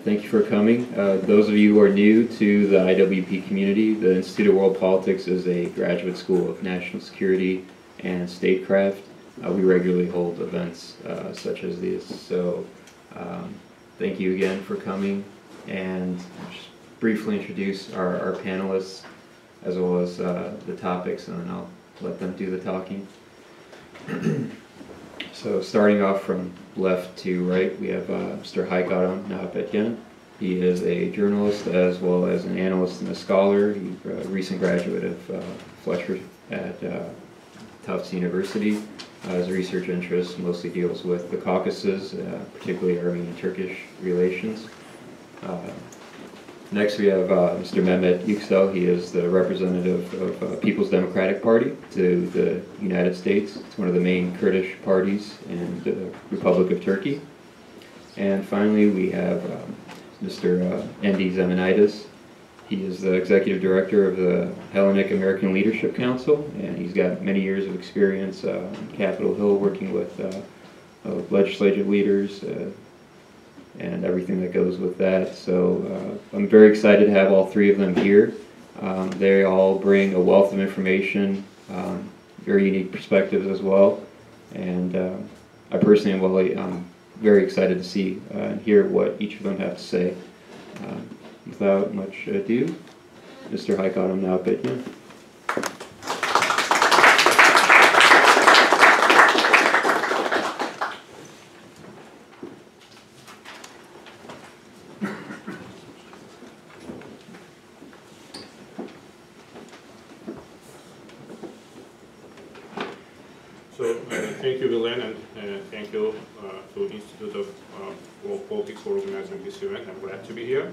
Thank you for coming. Those of you who are new to the IWP community, the Institute of World Politics is a graduate school of national security and statecraft. We regularly hold events such as these. So thank you again for coming, and just briefly introduce our panelists as well as the topics, and then I'll let them do the talking. So starting off from left to right, we have Mr. Haykaram Nahapetyan. He is a journalist as well as an analyst and a scholar. He's a recent graduate of Fletcher at Tufts University. His research interest mostly deals with the Caucasus, particularly Armenian-Turkish relations. Next we have Mr. Mehmet Yuksel. He is the representative of People's Democratic Party to the United States. It's one of the main Kurdish parties in the Republic of Turkey. And finally we have Mr. Zendy Zemenides. He is the executive director of the Hellenic American Leadership Council, and he's got many years of experience on Capitol Hill working with legislative leaders and everything that goes with that. So I'm very excited to have all three of them here. They all bring a wealth of information, very unique perspectives as well, and I personally am very excited to see and hear what each of them have to say. Without much ado, Mr. Haykaram Nahapetyan. Thank you, Villain, and thank you to the Institute of World Politics for organizing this event. I'm glad to be here.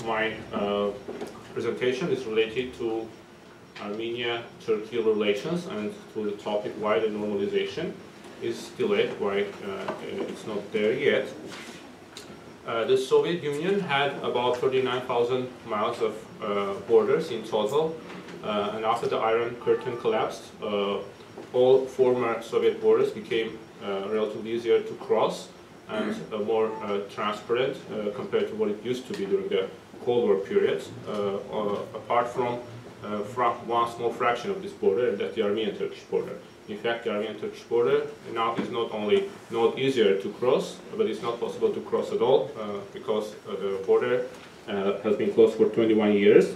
My presentation is related to Armenia-Turkey relations and to the topic why the normalization is delayed, why it's not there yet. The Soviet Union had about 39,000 miles of borders in total, and after the Iron Curtain collapsed, all former Soviet borders became relatively easier to cross and more transparent compared to what it used to be during the Cold War periods, apart from one small fraction of this border, and that's the Armenian-Turkish border. In fact, the Armenian-Turkish border now is not only not easier to cross, but it's not possible to cross at all because the border has been closed for 21 years.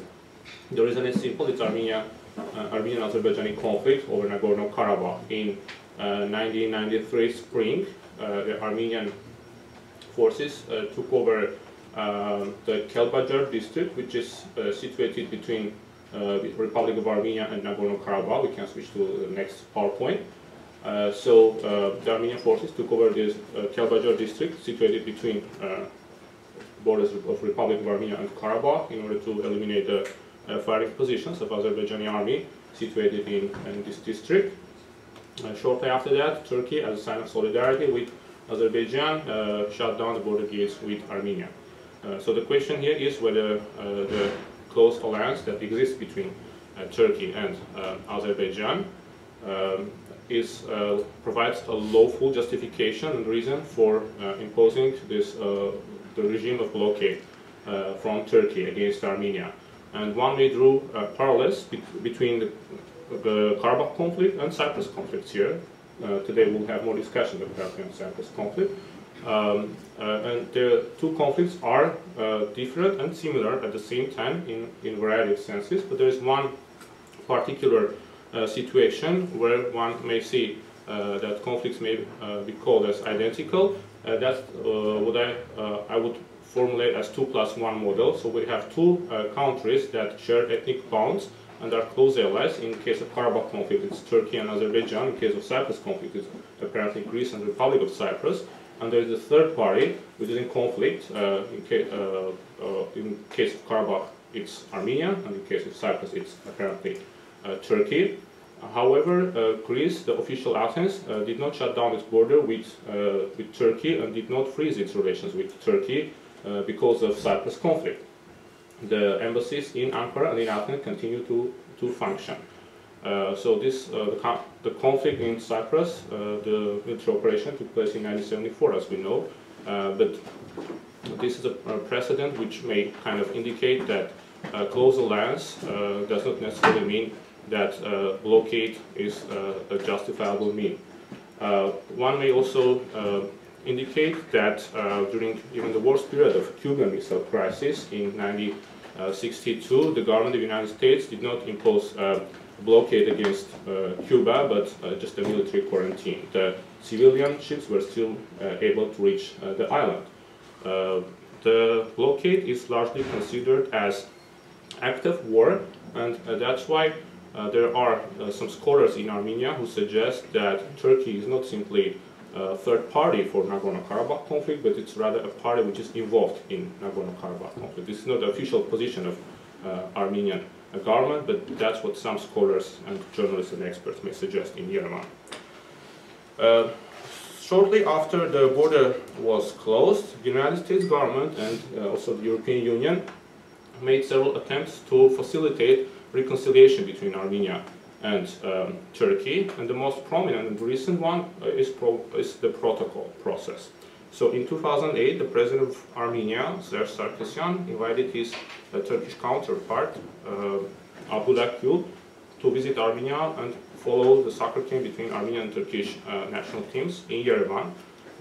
The reason is simple: it's Armenian-Azerbaijani conflict over Nagorno-Karabakh. In 1993 spring, the Armenian forces took over the Kelbajar district, which is situated between the Republic of Armenia and Nagorno-Karabakh. We can switch to the next PowerPoint. So the Armenian forces took over this Kelbajar district situated between borders of Republic of Armenia and Karabakh in order to eliminate the firing positions of Azerbaijani army situated in this district. Shortly after that, Turkey, as a sign of solidarity with Azerbaijan, shut down the border gates with Armenia. So the question here is whether the close alliance that exists between Turkey and Azerbaijan provides a lawful justification and reason for imposing this the regime of blockade from Turkey against Armenia. And one may draw parallels between the Karabakh conflict and Cyprus conflicts here. Today we'll have more discussion about the Cyprus conflict. And the two conflicts are different and similar at the same time in variety of senses, but there is one particular situation where one may see that conflicts may be called as identical. That's what I would formulate as 2+1 model. So we have two countries that share ethnic bounds and are close allies. In case of Karabakh conflict, it's Turkey and Azerbaijan. In case of Cyprus conflict, it's apparently Greece and the Republic of Cyprus. And there is a third party which is in conflict. In case of Karabakh, it's Armenia, and in case of Cyprus, it's apparently Turkey. However, Greece, the official Athens, did not shut down its border with Turkey and did not freeze its relations with Turkey because of Cyprus conflict. The embassies in Ankara and in Athens continue to function. So this the conflict in Cyprus, the military operation took place in 1974, as we know, but this is a precedent which may kind of indicate that close alliance does not necessarily mean that blockade is a justifiable mean. One may also indicate that during even the worst period of Cuban Missile Crisis in 1962, the government of the United States did not impose blockade against Cuba, but just a military quarantine. The civilian ships were still able to reach the island. The blockade is largely considered as act of war, and that's why there are some scholars in Armenia who suggest that Turkey is not simply a third party for Nagorno-Karabakh conflict, but it's rather a party which is involved in Nagorno-Karabakh conflict. This is not the official position of Armenian government, but that's what some scholars and journalists and experts may suggest in Yerevan. Shortly after the border was closed, the United States government and also the European Union made several attempts to facilitate reconciliation between Armenia and Turkey, and the most prominent and recent one is the protocol process. So in 2008, the president of Armenia, Serge Sarkisyan, invited his Turkish counterpart, Abdullah Gül, to visit Armenia and follow the soccer game between Armenian and Turkish national teams in Yerevan.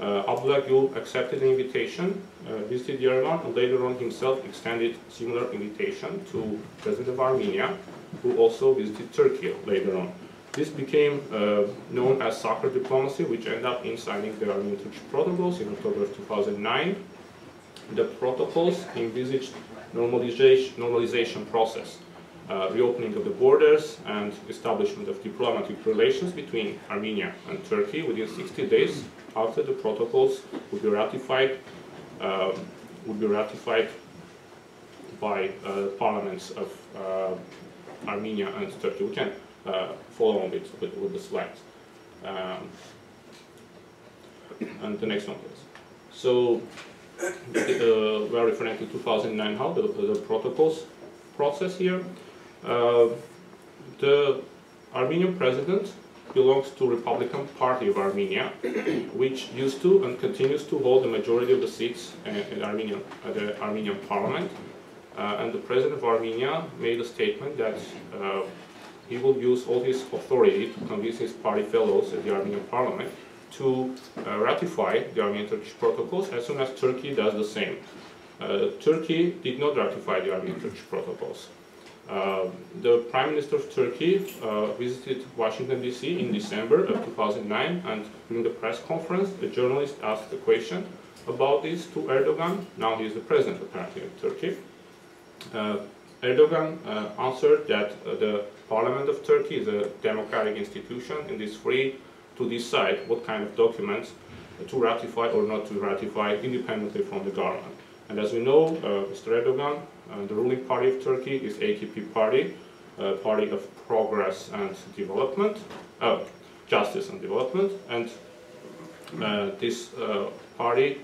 Abdullah Gül accepted the invitation, visited Yerevan, and later on himself extended similar invitation to the president of Armenia, who also visited Turkey later on. This became known as soccer diplomacy, which ended up in signing the Armenian-Turkish protocols in October 2009. The protocols envisaged normalization process, reopening of the borders and establishment of diplomatic relations between Armenia and Turkey within 60 days after the protocols would be ratified by parliaments of Armenia and Turkey. We can follow on with the slides. And the next one, please. So we are referring to 2009 how the protocols process here. The Armenian president belongs to Republican Party of Armenia, which used to and continues to hold the majority of the seats in the Armenian parliament. And the president of Armenia made a statement that he will use all his authority to convince his party fellows at the Armenian parliament to ratify the Armenian-Turkish protocols as soon as Turkey does the same. Turkey did not ratify the Armenian-Turkish protocols. The Prime Minister of Turkey visited Washington, D.C. in December of 2009, and during the press conference, a journalist asked a question about this to Erdogan. Now he is the president, apparently, of Turkey. Erdogan answered that the Parliament of Turkey is a democratic institution and is free to decide what kind of documents to ratify or not to ratify independently from the government. And as we know, Mr. Erdogan, the ruling party of Turkey is AKP party, party of progress and development, justice and development, and this party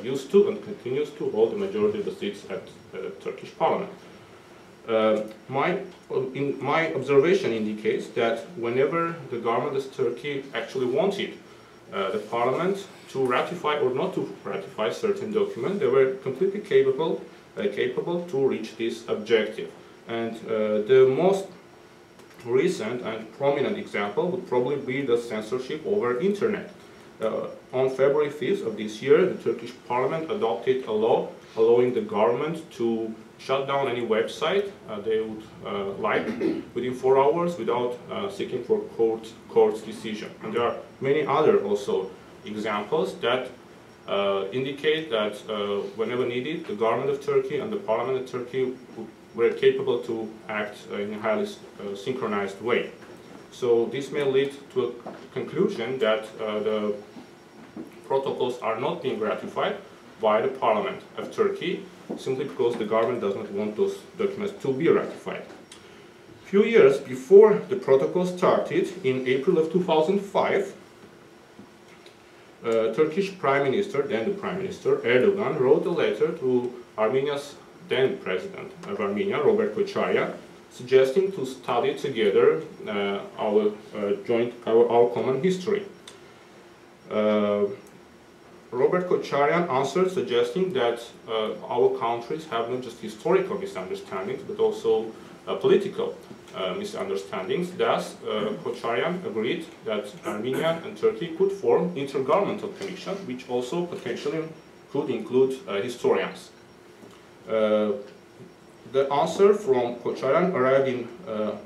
used to and continues to hold the majority of the seats at the Turkish parliament. My observation indicates that whenever the government of Turkey actually wanted the parliament to ratify or not to ratify certain document, they were completely capable to reach this objective. And the most recent and prominent example would probably be the censorship over internet. On February 5th of this year, the Turkish parliament adopted a law allowing the government to shut down any website they would like within 4 hours without seeking for court's decision. And there are many other also examples that indicate that whenever needed, the government of Turkey and the parliament of Turkey were capable to act in a highly synchronized way. So this may lead to a conclusion that the protocols are not being ratified by the parliament of Turkey simply because the government does not want those documents to be ratified. A few years before the protocol started, in April of 2005, Turkish Prime Minister, then the Prime Minister, Erdogan, wrote a letter to Armenia's then President of Armenia, Robert Koçaryan, suggesting to study together our common history. Robert Koçaryan answered, suggesting that our countries have not just historical misunderstandings, but also political misunderstandings. Thus, Koçaryan agreed that Armenia and Turkey could form intergovernmental commission, which also potentially could include historians. The answer from Koçaryan arrived in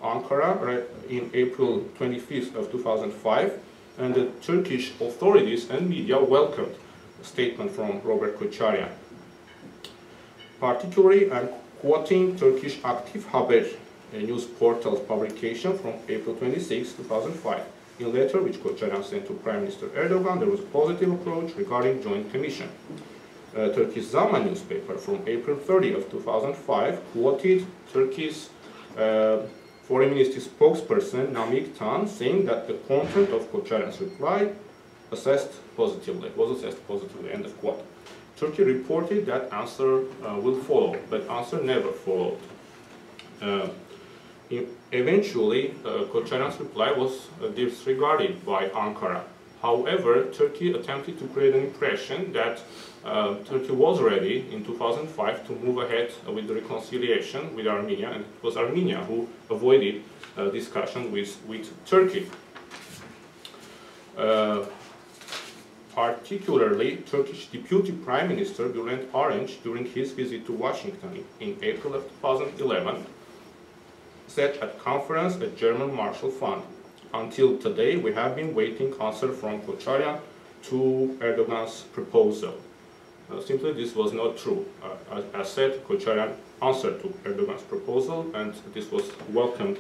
Ankara in April 25th of 2005, and the Turkish authorities and media welcomed a statement from Robert Koçaryan. Particularly, I'm quoting Turkish Aktif Haber, a news portal's publication from April 26, 2005. In a letter which Koçaryan sent to Prime Minister Erdogan, there was a positive approach regarding joint commission. Turkish Zaman newspaper from April 30 of 2005 quoted Turkey's Foreign Ministry spokesperson Namik Tan saying that the content of Koçaryan's reply was assessed positively, end of quote. Turkey reported that answer will follow, but answer never followed. Eventually, Koçaryan's reply was disregarded by Ankara. However, Turkey attempted to create an impression that Turkey was ready in 2005 to move ahead with the reconciliation with Armenia, and it was Armenia who avoided discussion with Turkey. Particularly, Turkish Deputy Prime Minister Bülent Arınç, during his visit to Washington in April of 2011, said at conference at German Marshall Fund, "Until today, we have been waiting answer from Koçaryan to Erdogan's proposal." Simply, this was not true. As said, Koçaryan answered to Erdogan's proposal, and this was welcomed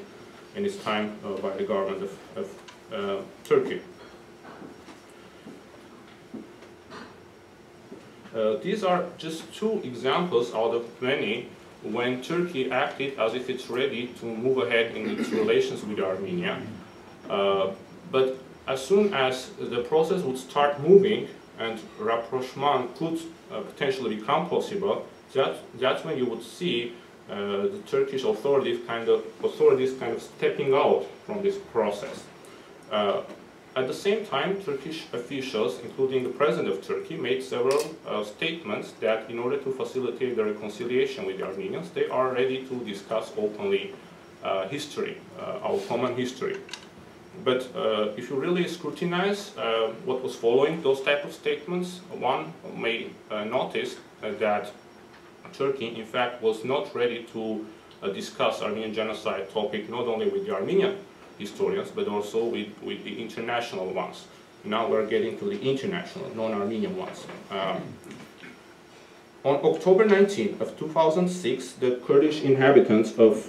in its time by the government of Turkey. These are just two examples out of many when Turkey acted as if it's ready to move ahead in its relations with Armenia. But as soon as the process would start moving and rapprochement could potentially become possible, that's when you would see the Turkish authorities kind of stepping out from this process. At the same time, Turkish officials, including the President of Turkey, made several statements that in order to facilitate the reconciliation with the Armenians, they are ready to discuss openly history, our common history. But if you really scrutinize what was following those type of statements, one may notice that Turkey, in fact, was not ready to discuss Armenian genocide topic not only with the Armenian historians, but also with the international ones. Now we're getting to the international, non-Armenian ones. On October 19th of 2006, the Kurdish inhabitants of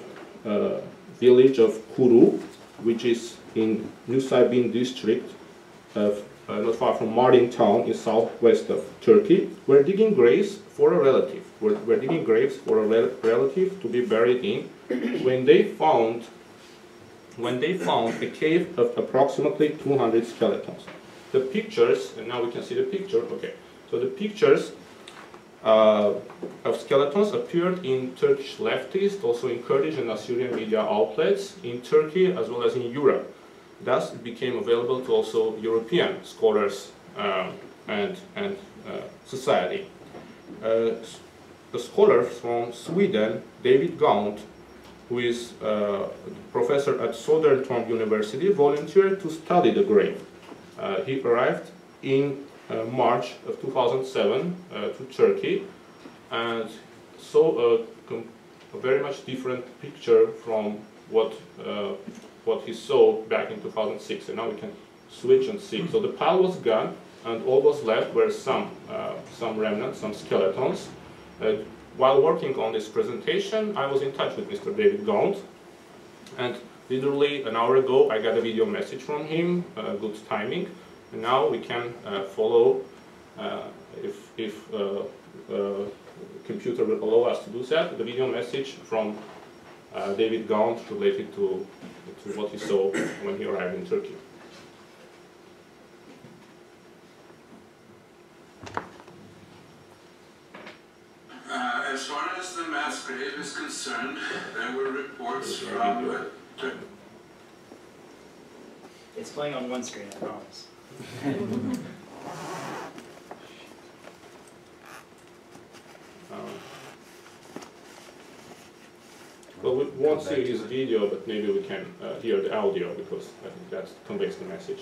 village of Kuru, which is in Nusaybin district, not far from Mardin town in southwest of Turkey, were digging graves for a relative. Were digging graves for a relative to be buried in when they found a cave of approximately 200 skeletons. The pictures, and now we can see the picture, okay. So the pictures of skeletons appeared in Turkish leftist, also in Kurdish and Assyrian media outlets, in Turkey as well as in Europe. Thus, it became available to also European scholars and society. The scholar from Sweden, David Gaunt, who is a professor at Södertörn University, volunteered to study the grave. He arrived in March of 2007 to Turkey and saw a very much different picture from what he saw back in 2006. And now we can switch and see. So the pile was gone, and all was left were some remnants, some skeletons. While working on this presentation, I was in touch with Mr. David Gaunt, and literally an hour ago I got a video message from him, good timing, and now we can follow, if computer will allow us to do that, the video message from David Gaunt related to what he saw when he arrived in Turkey. As far as the mass grave is concerned, there were reports from... It's playing on one screen, I promise. Well, we won't see his video, but maybe we can hear the audio, because I think that conveys the message.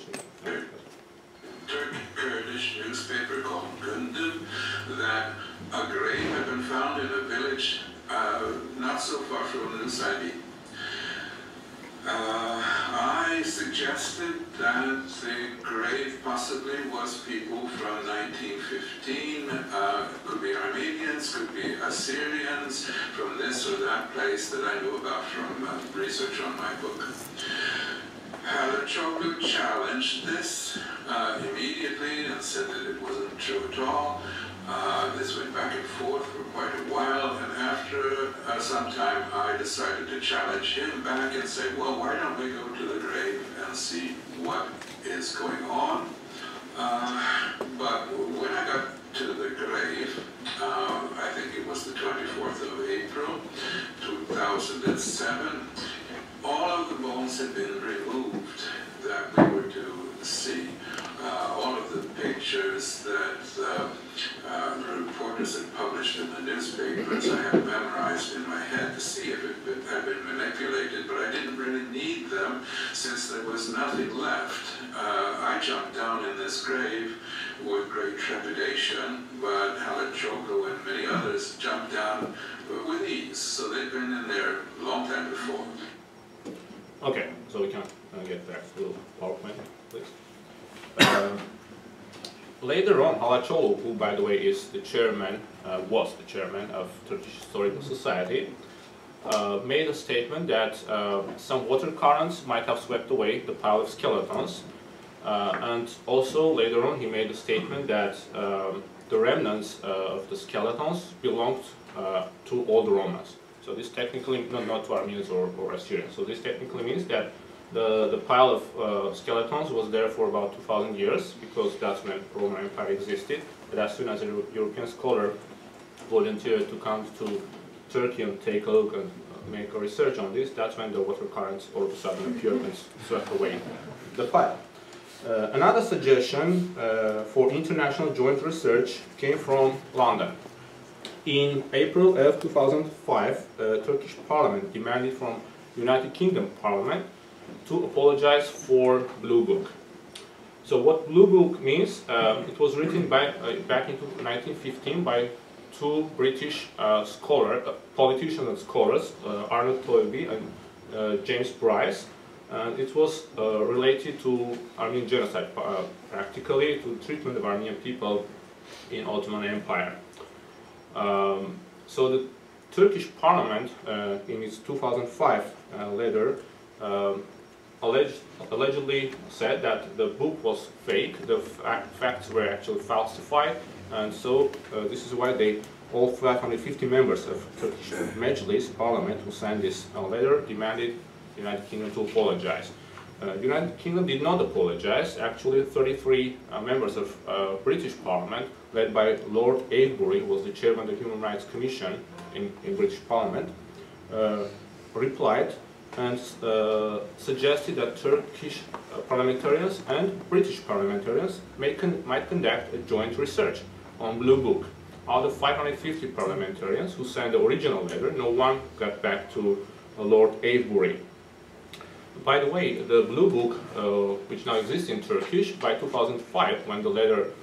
Kurdish newspaper called Gündem that a grave had been found in a village not so far from Nusaybin. I suggested that the grave possibly was people from 1915, could be Armenians, could be Assyrians, from this or that place that I knew about from research on my book. Halachoglu challenged this immediately and said that it wasn't true at all. This went back and forth for quite a while, and after some time I decided to challenge him back and say, well, why don't we go to the grave and see what is going on? But when I got to the grave, I think it was the 24th of April, 2007, all of the bones had been removed that we were to see. All of the pictures that reporters had published in the newspapers I had memorized in my head to see if it had been manipulated, but I didn't really need them since there was nothing left. I jumped down in this grave with great trepidation, but Halachoglu and many others jumped down with ease, so they'd been in there a long time before. Okay, so we can get back to the PowerPoint, please. Later on, Halachoglu, who by the way is the chairman, was the chairman of Turkish Historical Society, made a statement that some water currents might have swept away the pile of skeletons, and also later on he made a statement that the remnants of the skeletons belonged to all the Romans. So this technically, not to Armenians or Assyrians, so this technically means that the pile of skeletons was there for about 2,000 years, because that's when the Roman Empire existed. But as soon as a European scholar volunteered to come to Turkey and take a look and make a research on this, that's when the water currents all of a sudden appeared and swept away the pile. Another suggestion for international joint research came from London. In April of 2005, the Turkish Parliament demanded from United Kingdom Parliament to apologize for Blue Book. So what Blue Book means, it was written back in 1915 by two British politicians and scholars, Arnold Toynbee and James Bryce, and it was related to Armenian genocide, practically to treatment of Armenian people in Ottoman Empire. So the Turkish Parliament, in its 2005 letter, allegedly said that the book was fake, the facts were actually falsified, and so this is why all 550 members of Turkish Meclis Parliament who signed this letter demanded the United Kingdom to apologize. The United Kingdom did not apologize. Actually, 33 members of British Parliament, led by Lord Avebury, who was the chairman of the Human Rights Commission in British Parliament, replied and suggested that Turkish parliamentarians and British parliamentarians might conduct a joint research on Blue Book. Out of 550 parliamentarians who signed the original letter, no one got back to Lord Avebury. By the way, the Blue Book, which now exists in Turkish, by 2005, when the letter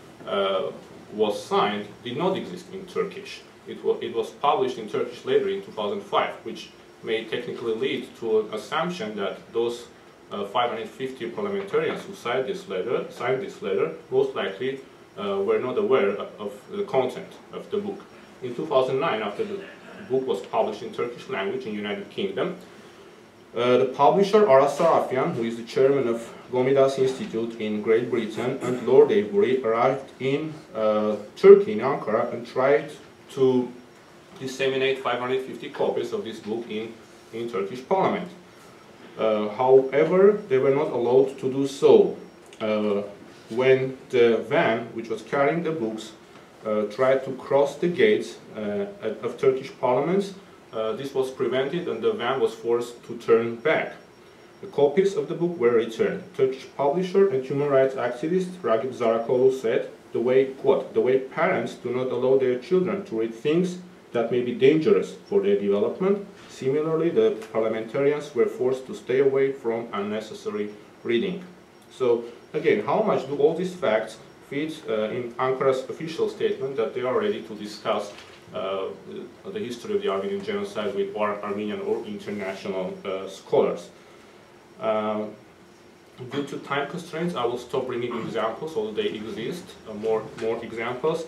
was signed, did not exist in Turkish. It was published in Turkish later in 2005, which may technically lead to an assumption that those 550 parliamentarians who signed this letter most likely were not aware of the content of the book. In 2009, after the book was published in Turkish language in the United Kingdom, the publisher Aras Sarafyan, who is the chairman of Gomidas Institute in Great Britain, and Lord Avebury arrived in Turkey, in Ankara, and tried to disseminate 550 copies of this book in Turkish Parliament. However, they were not allowed to do so. When the van, which was carrying the books, tried to cross the gates of Turkish Parliament, this was prevented and the van was forced to turn back. The copies of the book were returned. Turkish publisher and human rights activist Ragip Zarakolu said, the way, quote, "the way parents do not allow their children to read things that may be dangerous for their development. Similarly, the parliamentarians were forced to stay away from unnecessary reading. So again, how much do all these facts fit in Ankara's official statement that they are ready to discuss the history of the Armenian genocide with Armenian or international scholars? Due to time constraints, I will stop bringing examples, although they exist, more examples.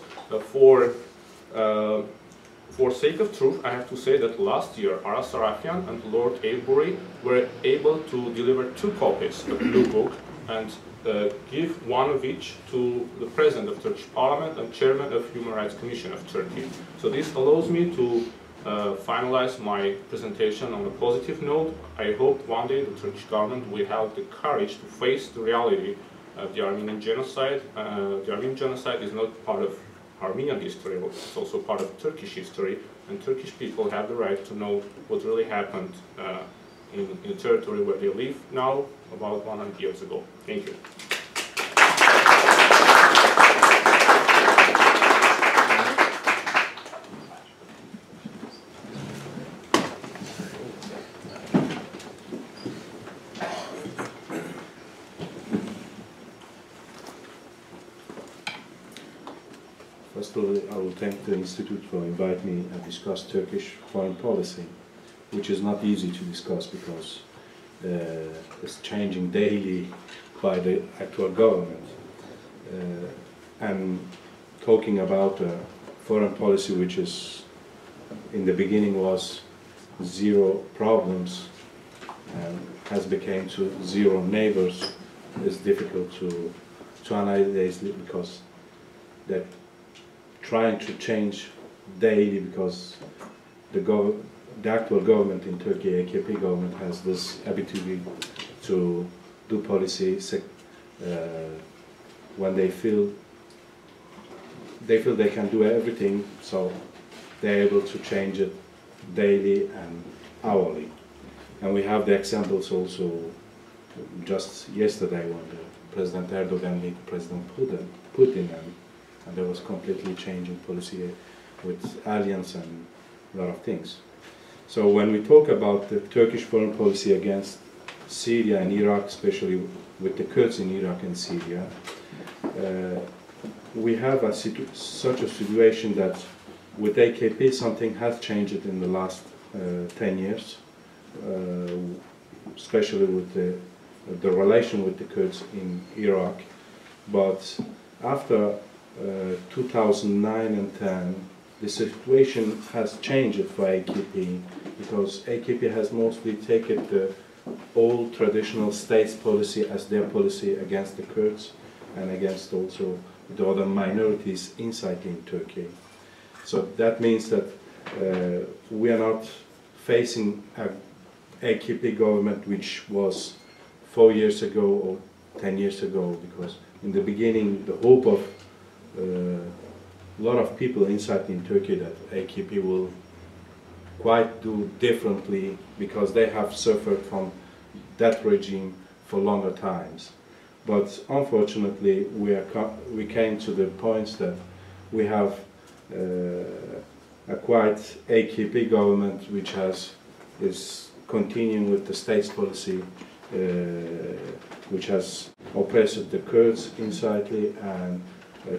For sake of truth, I have to say that last year, Aras Sarafian and Lord Avebury were able to deliver 2 copies of the Blue Book and give one of each to the President of Turkish Parliament and Chairman of Human Rights Commission of Turkey. So this allows me to finalize my presentation on a positive note. I hope one day the Turkish government will have the courage to face the reality of the Armenian genocide. The Armenian genocide is not part of Armenian history, but it's also part of Turkish history, and Turkish people have the right to know what really happened in the territory where they live now, about 100 years ago. Thank you. First of all, I will thank the Institute for inviting me to discuss Turkish foreign policy, which is not easy to discuss because it's changing daily by the actual government. And talking about foreign policy, which is in the beginning was zero problems and has become to zero neighbors, is difficult to analyze it because they're trying to change daily because the actual government in Turkey, AKP government, has this ability to do policy when they feel they can do everything, so they're able to change it daily and hourly. And we have the examples also just yesterday when President Erdogan met President Putin and there was completely changing policy with alliance and a lot of things. So when we talk about the Turkish foreign policy against Syria and Iraq, especially with the Kurds in Iraq and Syria, we have such a situation that with AKP something has changed in the last 10 years, especially with the relation with the Kurds in Iraq. But after 2009 and 10, the situation has changed for AKP because AKP has mostly taken the old traditional states policy as their policy against the Kurds and against also the other minorities inside in Turkey. So that means that we are not facing an AKP government which was 4 years ago or 10 years ago, because in the beginning the hope of a lot of people inside in Turkey that AKP will quite do differently because they have suffered from that regime for longer times. But unfortunately we came to the point that we have a quite AKP government which is continuing with the state's policy which has oppressed the Kurds insidely and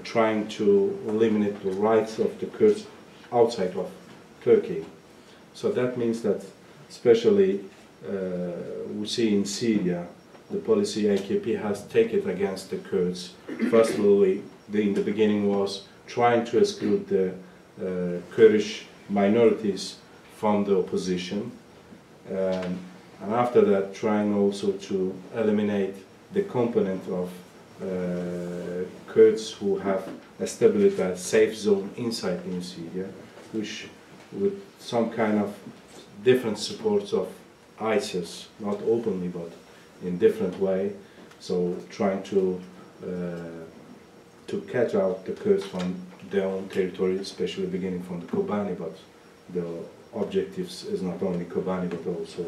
trying to eliminate the rights of the Kurds outside of Turkey. So that means that especially we see in Syria the policy AKP has taken against the Kurds. First of all, in the beginning was trying to exclude the Kurdish minorities from the opposition, and after that trying also to eliminate the component of Kurds who have established a safe zone inside in Syria, which with some kind of different supports of ISIS, not openly but in different way, so trying to catch out the Kurds from their own territory, especially beginning from the Kobani, but the objectives is not only Kobani but also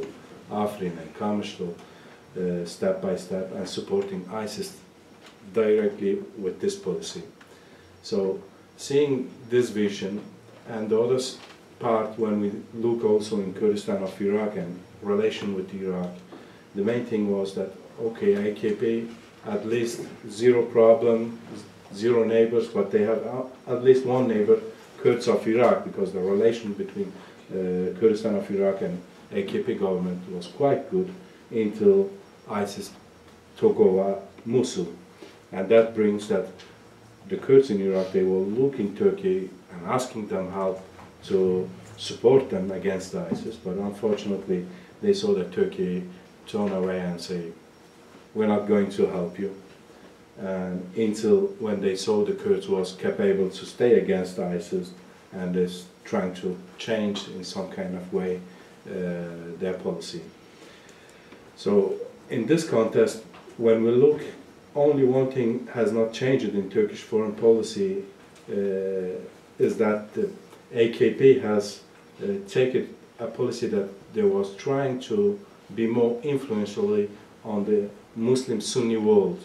Afrin and Kamishlo, step by step, and supporting ISIS directly with this policy. So seeing this vision and the other part, when we look also in Kurdistan of Iraq and relation with Iraq, the main thing was that, okay, AKP, at least zero problem, zero neighbors, but they have at least one neighbor, Kurds of Iraq, because the relation between Kurdistan of Iraq and AKP government was quite good until ISIS took over Mosul. And that brings that the Kurds in Iraq, they were looking Turkey and asking them help to support them against ISIS, but unfortunately they saw that Turkey turn away and say, we're not going to help you. And until when they saw the Kurds was capable to stay against ISIS and is trying to change in some kind of way their policy. So in this context, when we look, only one thing has not changed in Turkish foreign policy is that the AKP has taken a policy that they was trying to be more influentially on the Muslim-Sunni world,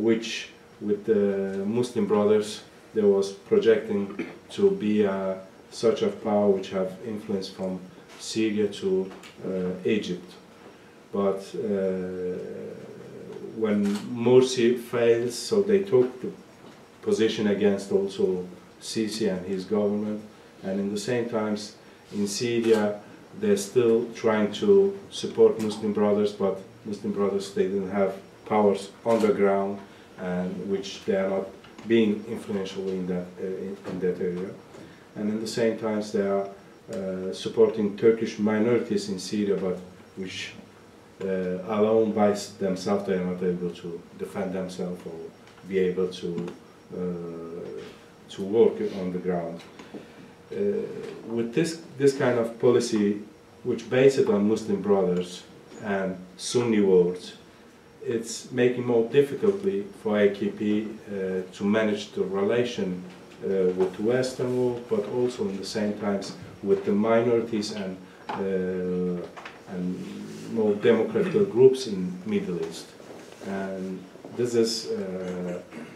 which with the Muslim brothers they was projecting to be such a power which have influence from Syria to Egypt. But when Morsi fails, so they took the position against also Sisi and his government, and in the same times in Syria they're still trying to support Muslim Brothers, but Muslim Brothers, they didn't have powers on the ground, and which they are not being influential in that area. And in the same times they are supporting Turkish minorities in Syria, but which alone by themselves they are not able to defend themselves or be able to work on the ground. With this kind of policy, which based on Muslim Brothers and Sunni words, it's making more difficultly for AKP to manage the relation with the Western world, but also in the same times with the minorities and more democratic groups in Middle East. And this is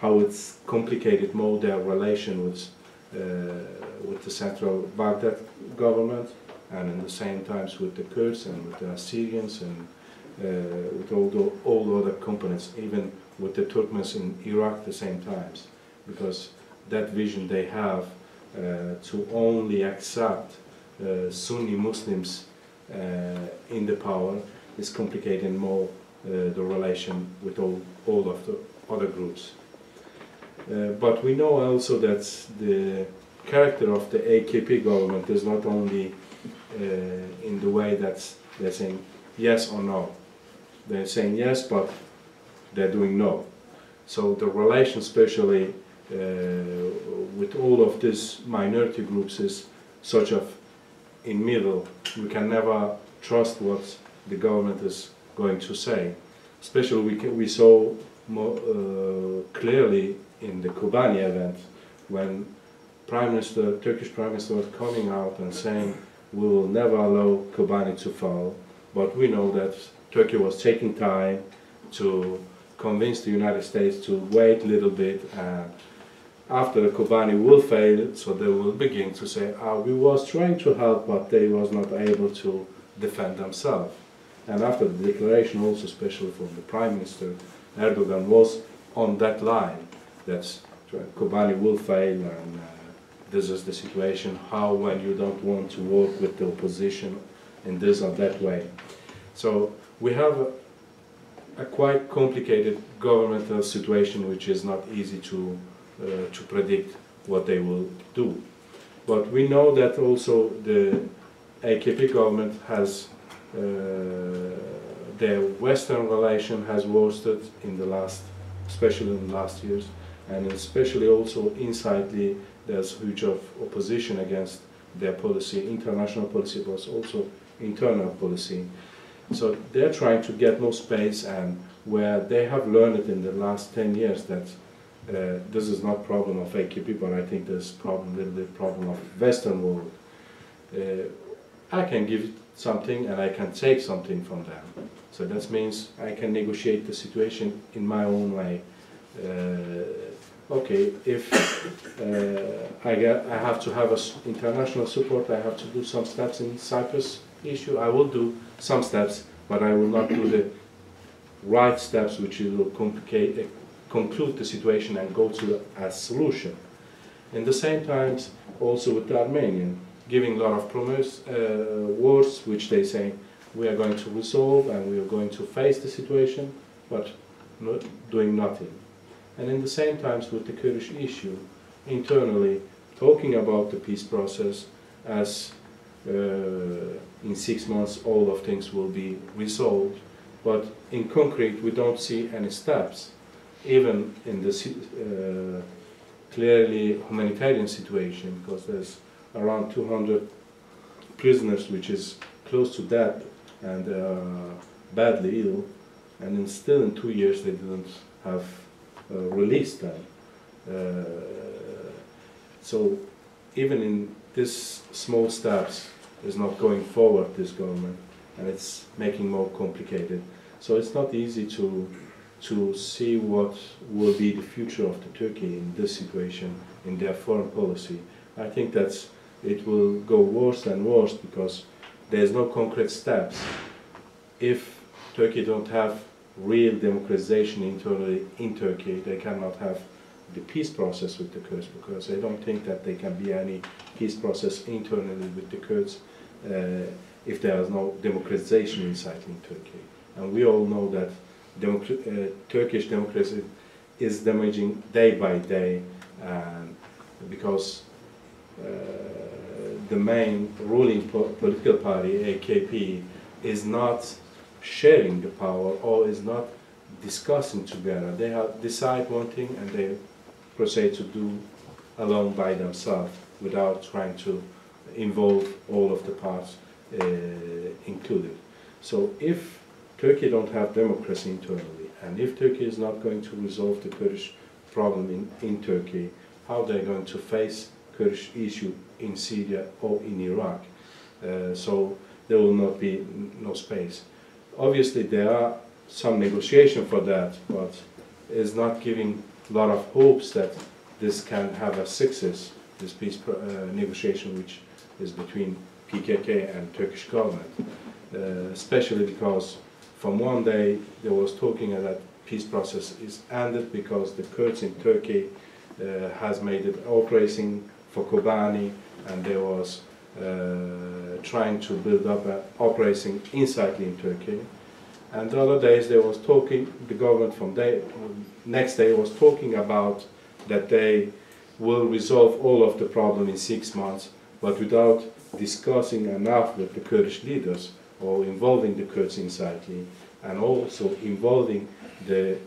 how it's complicated more their relation with the central Baghdad government, and in the same times with the Kurds and with the Assyrians and with all the other components, even with the Turkmens in Iraq at the same times, because that vision they have to only accept Sunni Muslims in the power is complicating more the relation with all of the other groups. But we know also that the character of the AKP government is not only in the way that they're saying yes or no. They're saying yes, but they're doing no. So the relation, especially with all of these minority groups, is such of in middle. We can never trust what the government is going to say. Especially we saw more clearly in the Kobani event when Turkish Prime Minister was coming out and saying we will never allow Kobani to fall. But we know that Turkey was taking time to convince the United States to wait a little bit, and after the Kobani will fail, so they will begin to say, we was trying to help, but they was not able to defend themselves. And after the declaration, also especially from the Prime Minister, Erdogan was on that line, that Kobani will fail, and this is the situation, how when you don't want to work with the opposition in this or that way. So we have a quite complicated governmental situation which is not easy to predict what they will do. But we know that also the AKP government has their Western relation has worsened in the last, especially in the last years, and especially also insidely there's huge of opposition against their policy, international policy, but also internal policy. So they're trying to get more space, and where they have learned in the last 10 years that this is not problem of AKP, but I think this problem, little bit problem of Western world. I can give something and I can take something from them. So that means I can negotiate the situation in my own way. okay, if I have to have international support, I have to do some steps in Cyprus issue, I will do some steps, but I will not do the right steps which will conclude the situation and go to a solution. In the same times, also with the Armenian, giving a lot of words which they say we are going to resolve and we are going to face the situation, but not doing nothing. And in the same times with the Kurdish issue, internally talking about the peace process as in 6 months all of things will be resolved, but in concrete we don't see any steps, even in the clearly humanitarian situation, because there's around 200 prisoners which is close to death and badly ill, and still in 2 years they didn't have released them. So even in this small steps is not going forward, this government, and it's making more complicated. So it's not easy to see what will be the future of the Turkey in this situation, in their foreign policy. I think that it will go worse and worse because there's no concrete steps. If Turkey don't have real democratization internally in Turkey, they cannot have the peace process with the Kurds, because I don't think that there can be any peace process internally with the Kurds if there is no democratization inside in Turkey. And we all know that Turkish democracy is damaging day by day, because the main ruling political party, AKP, is not sharing the power or is not discussing together. They decide one thing and they proceed to do alone by themselves without trying to involve all of the parts included. So if Turkey don't have democracy internally, and if Turkey is not going to resolve the Kurdish problem in Turkey, how they're going to face Kurdish issue in Syria or in Iraq? So there will not be no space. Obviously there are some negotiation for that, but it's not giving a lot of hopes that this can have a success, this peace negotiation which is between PKK and Turkish government, especially because from one day there was talking that peace process is ended because the Kurds in Turkey has made it operation for Kobani, and there was trying to build up an operation inside in Turkey. And the other days there was talking, the government from next day was talking about that they will resolve all of the problem in 6 months, but without discussing enough with the Kurdish leaders or involving the Kurds inside, and also involving the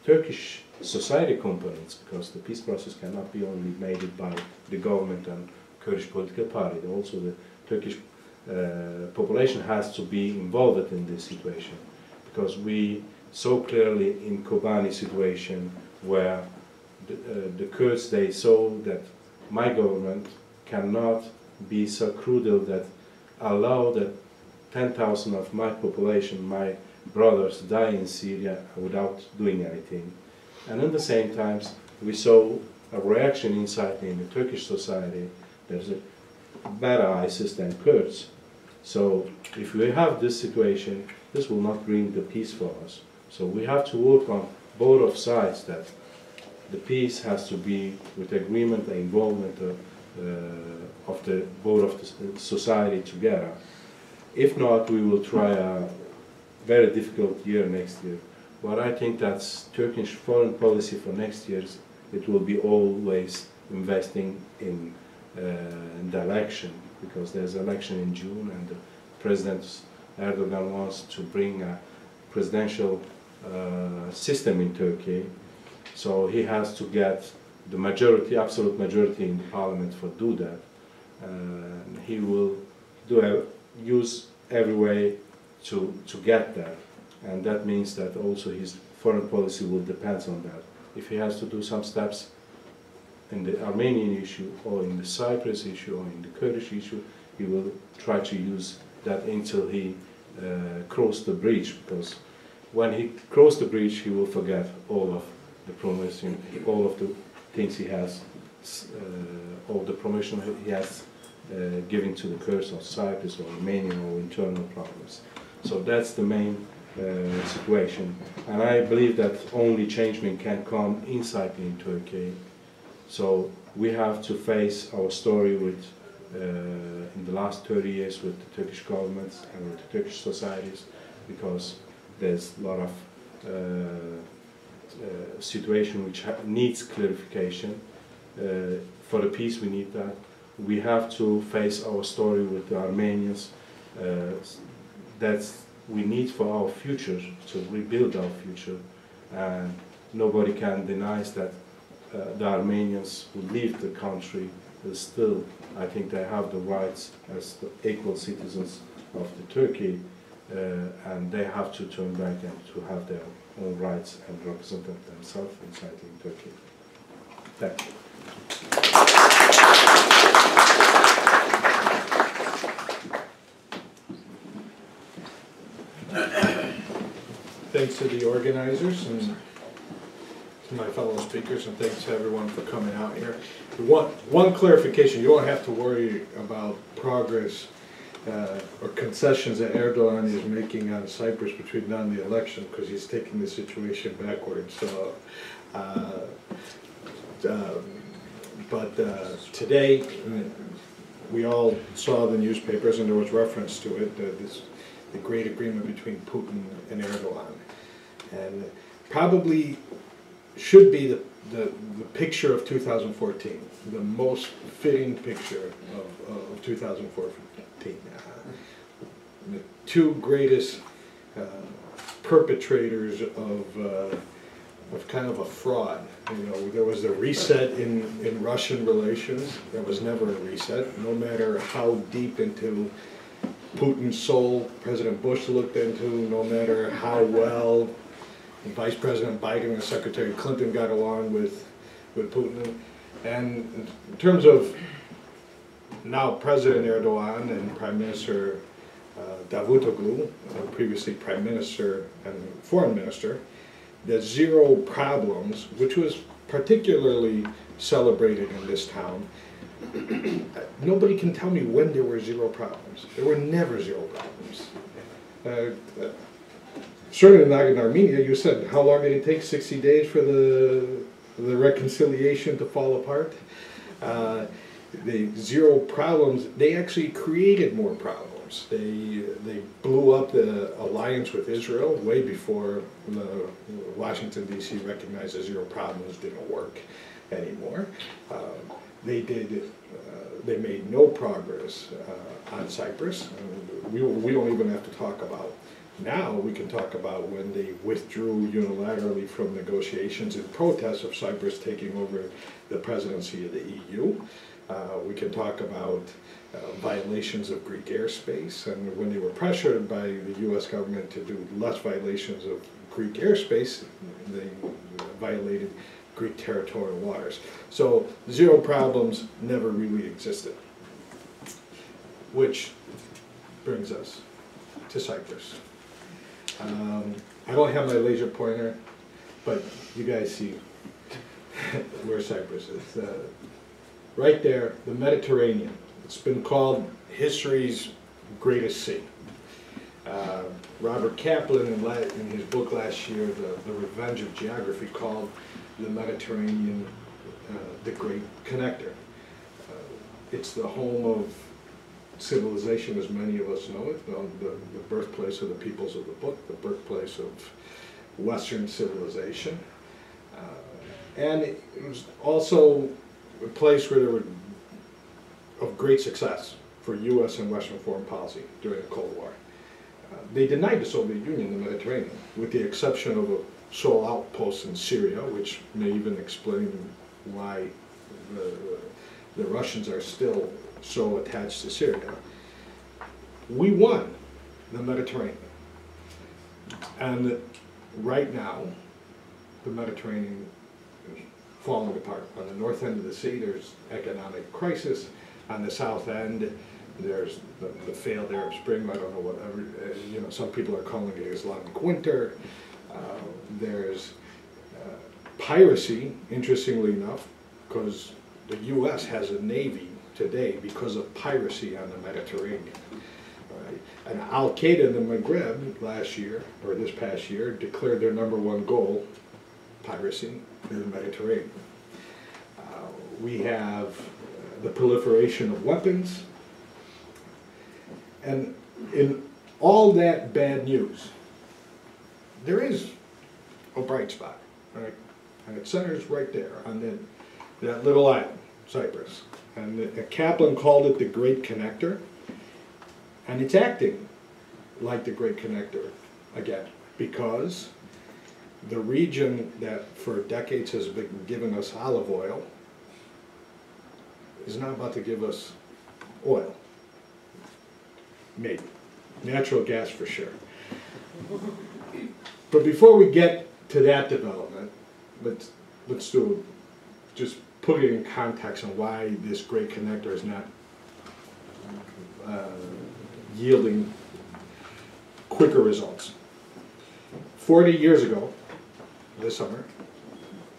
Turkish society components, because the peace process cannot be only made by the government and Kurdish political party. Also the Turkish population has to be involved in this situation, because we saw clearly in Kobani situation where the Kurds, they saw that my government cannot be so cruel that allow that 10,000 of my population, my brothers, die in Syria without doing anything. And at the same time, we saw a reaction inside in the Turkish society. There's a better ISIS than Kurds. So if we have this situation, this will not bring the peace for us. So we have to work on both of sides, that the peace has to be with agreement and involvement of the both of the society together. If not, we will try a very difficult year next year. But I think that's Turkish foreign policy for next year. It will be always investing in the election, because there's election in June, and the President Erdogan wants to bring a presidential system in Turkey. So he has to get the majority, absolute majority in the parliament for do that. He will use every way to get that. And that means that also his foreign policy will depend on that. If he has to do some steps in the Armenian issue, or in the Cyprus issue, or in the Kurdish issue, he will try to use that until he crosses the bridge, because when he crosses the bridge, he will forget all of the promotion, all of the things he has, all the promotion he has given to the Kurds of Cyprus or Armenia or internal problems. So that's the main situation. And I believe that only change can come inside in Turkey. So we have to face our story with, in the last 30 years with the Turkish governments and with the Turkish societies, because there's a lot of situation which needs clarification. For the peace we need that. We have to face our story with the Armenians. That's we need for our future, to rebuild our future. And nobody can deny that the Armenians who leave the country still, I think they have the rights as the equal citizens of the Turkey, and they have to turn back and to have their own rights and represent themselves inside in Turkey. Thank you. Thanks to the organizers and to my fellow speakers, and thanks to everyone for coming out here. One clarification: you don't have to worry about progress or concessions that Erdogan is making on Cyprus between now and the election, because he's taking the situation backwards. So, but today, we all saw the newspapers, and there was reference to it, the great agreement between Putin and Erdogan. And probably should be the picture of 2014, the most fitting picture of 2014. The two greatest perpetrators of kind of a fraud. You know, there was a reset in Russian relations. There was never a reset, no matter how deep into Putin's soul President Bush looked into, no matter how well Vice President Biden and Secretary Clinton got along with Putin. And in terms of now President Erdogan and Prime Minister Davutoglu, previously Prime Minister and Foreign Minister, the zero problems, which was particularly celebrated in this town. Nobody can tell me when there were zero problems. There were never zero problems. Certainly not in Armenia. You said, how long did it take? 60 days for the reconciliation to fall apart? The zero problems, they actually created more problems. They blew up the alliance with Israel way before Washington, D.C. recognized that zero problems didn't work anymore. They made no progress on Cyprus. We don't even have to talk about. Now we can talk about when they withdrew unilaterally from negotiations in protest of Cyprus taking over the presidency of the EU. We can talk about violations of Greek airspace, and when they were pressured by the U.S. government to do less violations of Greek airspace, they violated Greek territorial waters. So zero problems never really existed. Which brings us to Cyprus. I don't have my laser pointer, but you guys see where Cyprus is. Right there, the Mediterranean. It's been called history's greatest sea. Robert Kaplan, in his book last year, The Revenge of Geography, called the Mediterranean the Great Connector. It's the home of civilization as many of us know it, the birthplace of the peoples of the book, the birthplace of Western civilization. And it was also a place where there were of great success for U.S. and Western foreign policy during the Cold War. They denied the Soviet Union the Mediterranean, with the exception of a sole outpost in Syria, which may even explain why the Russians are still so attached to Syria. We won the Mediterranean. And right now, the Mediterranean is falling apart. On the north end of the sea, there's economic crisis. On the south end, there's the failed Arab Spring. I don't know whatever. You know, some people are calling it Islamic winter. There's Piracy, interestingly enough, because the U.S. has a navy today because of piracy on the Mediterranean. Right? And Al-Qaeda in the Maghreb last year, or this past year, declared their #1 goal, piracy in the Mediterranean. We have the proliferation of weapons, and in all that bad news, there is a bright spot, right? And it centers right there on that little island, Cyprus. And Kaplan called it the Great Connector, and it's acting like the Great Connector again, because the region that for decades has been giving us olive oil is now about to give us oil. Maybe. Natural gas for sure. But before we get to that development, let's do just put it in context on why this Great Connector is not yielding quicker results. 40 years ago, this summer,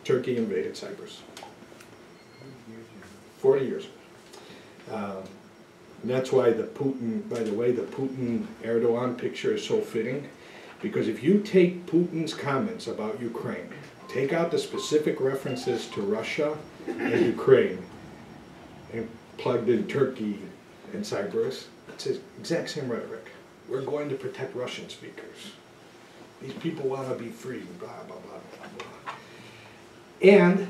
Turkey invaded Cyprus. 40 years ago. And that's why the Putin, by the way, the Putin-Erdogan picture is so fitting, because if you take Putin's comments about Ukraine, take out the specific references to Russia and Ukraine, and plugged in Turkey and Cyprus, it's the exact same rhetoric. We're going to protect Russian speakers. These people want to be free, blah, blah, blah, blah, blah. And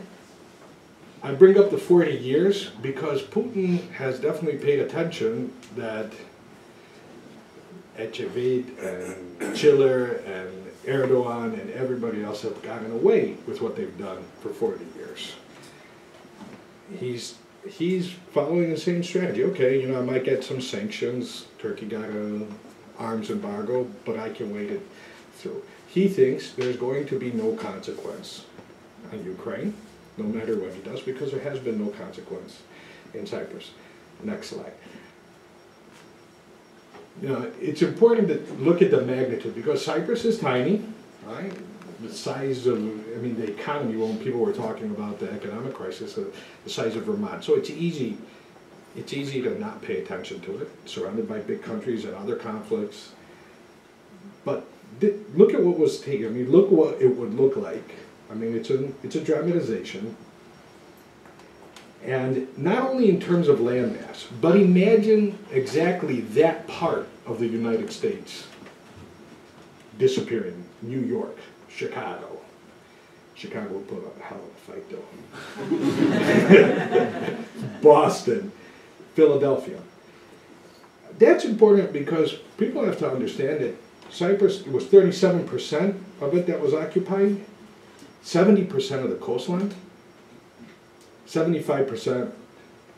I bring up the 40 years because Putin has definitely paid attention that Ecevit and Chiller and Erdogan and everybody else have gotten away with what they've done for 40 years. He's following the same strategy. Okay, you know, I might get some sanctions. Turkey got an arms embargo, but I can wait it through. He thinks there's going to be no consequence on Ukraine, no matter what he does, because there has been no consequence in Cyprus. Next slide. You know, it's important to look at the magnitude, because Cyprus is tiny, right? The size of, I mean, the economy, when people were talking about the economic crisis, the size of Vermont. So it's easy to not pay attention to it, surrounded by big countries and other conflicts. But look at what was taken. I mean, look what it would look like. I mean, it's a dramatization. And not only in terms of landmass, but imagine exactly that part of the United States disappearing. New York, Chicago. Chicago put up a hell of a fight, though. Boston, Philadelphia. That's important because people have to understand that Cyprus was 37% of it that was occupied, 70% of the coastline, 75%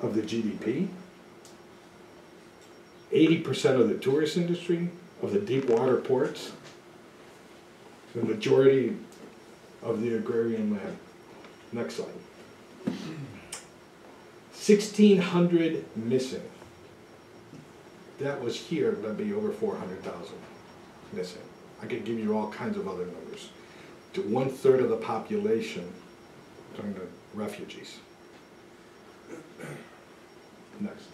of the GDP, 80% of the tourist industry, of the deep water ports, the majority of the agrarian land. Next slide. 1,600 missing. That was here, that'd be over 400,000 missing. I could give you all kinds of other numbers. To 1/3 of the population turning to refugees. Next.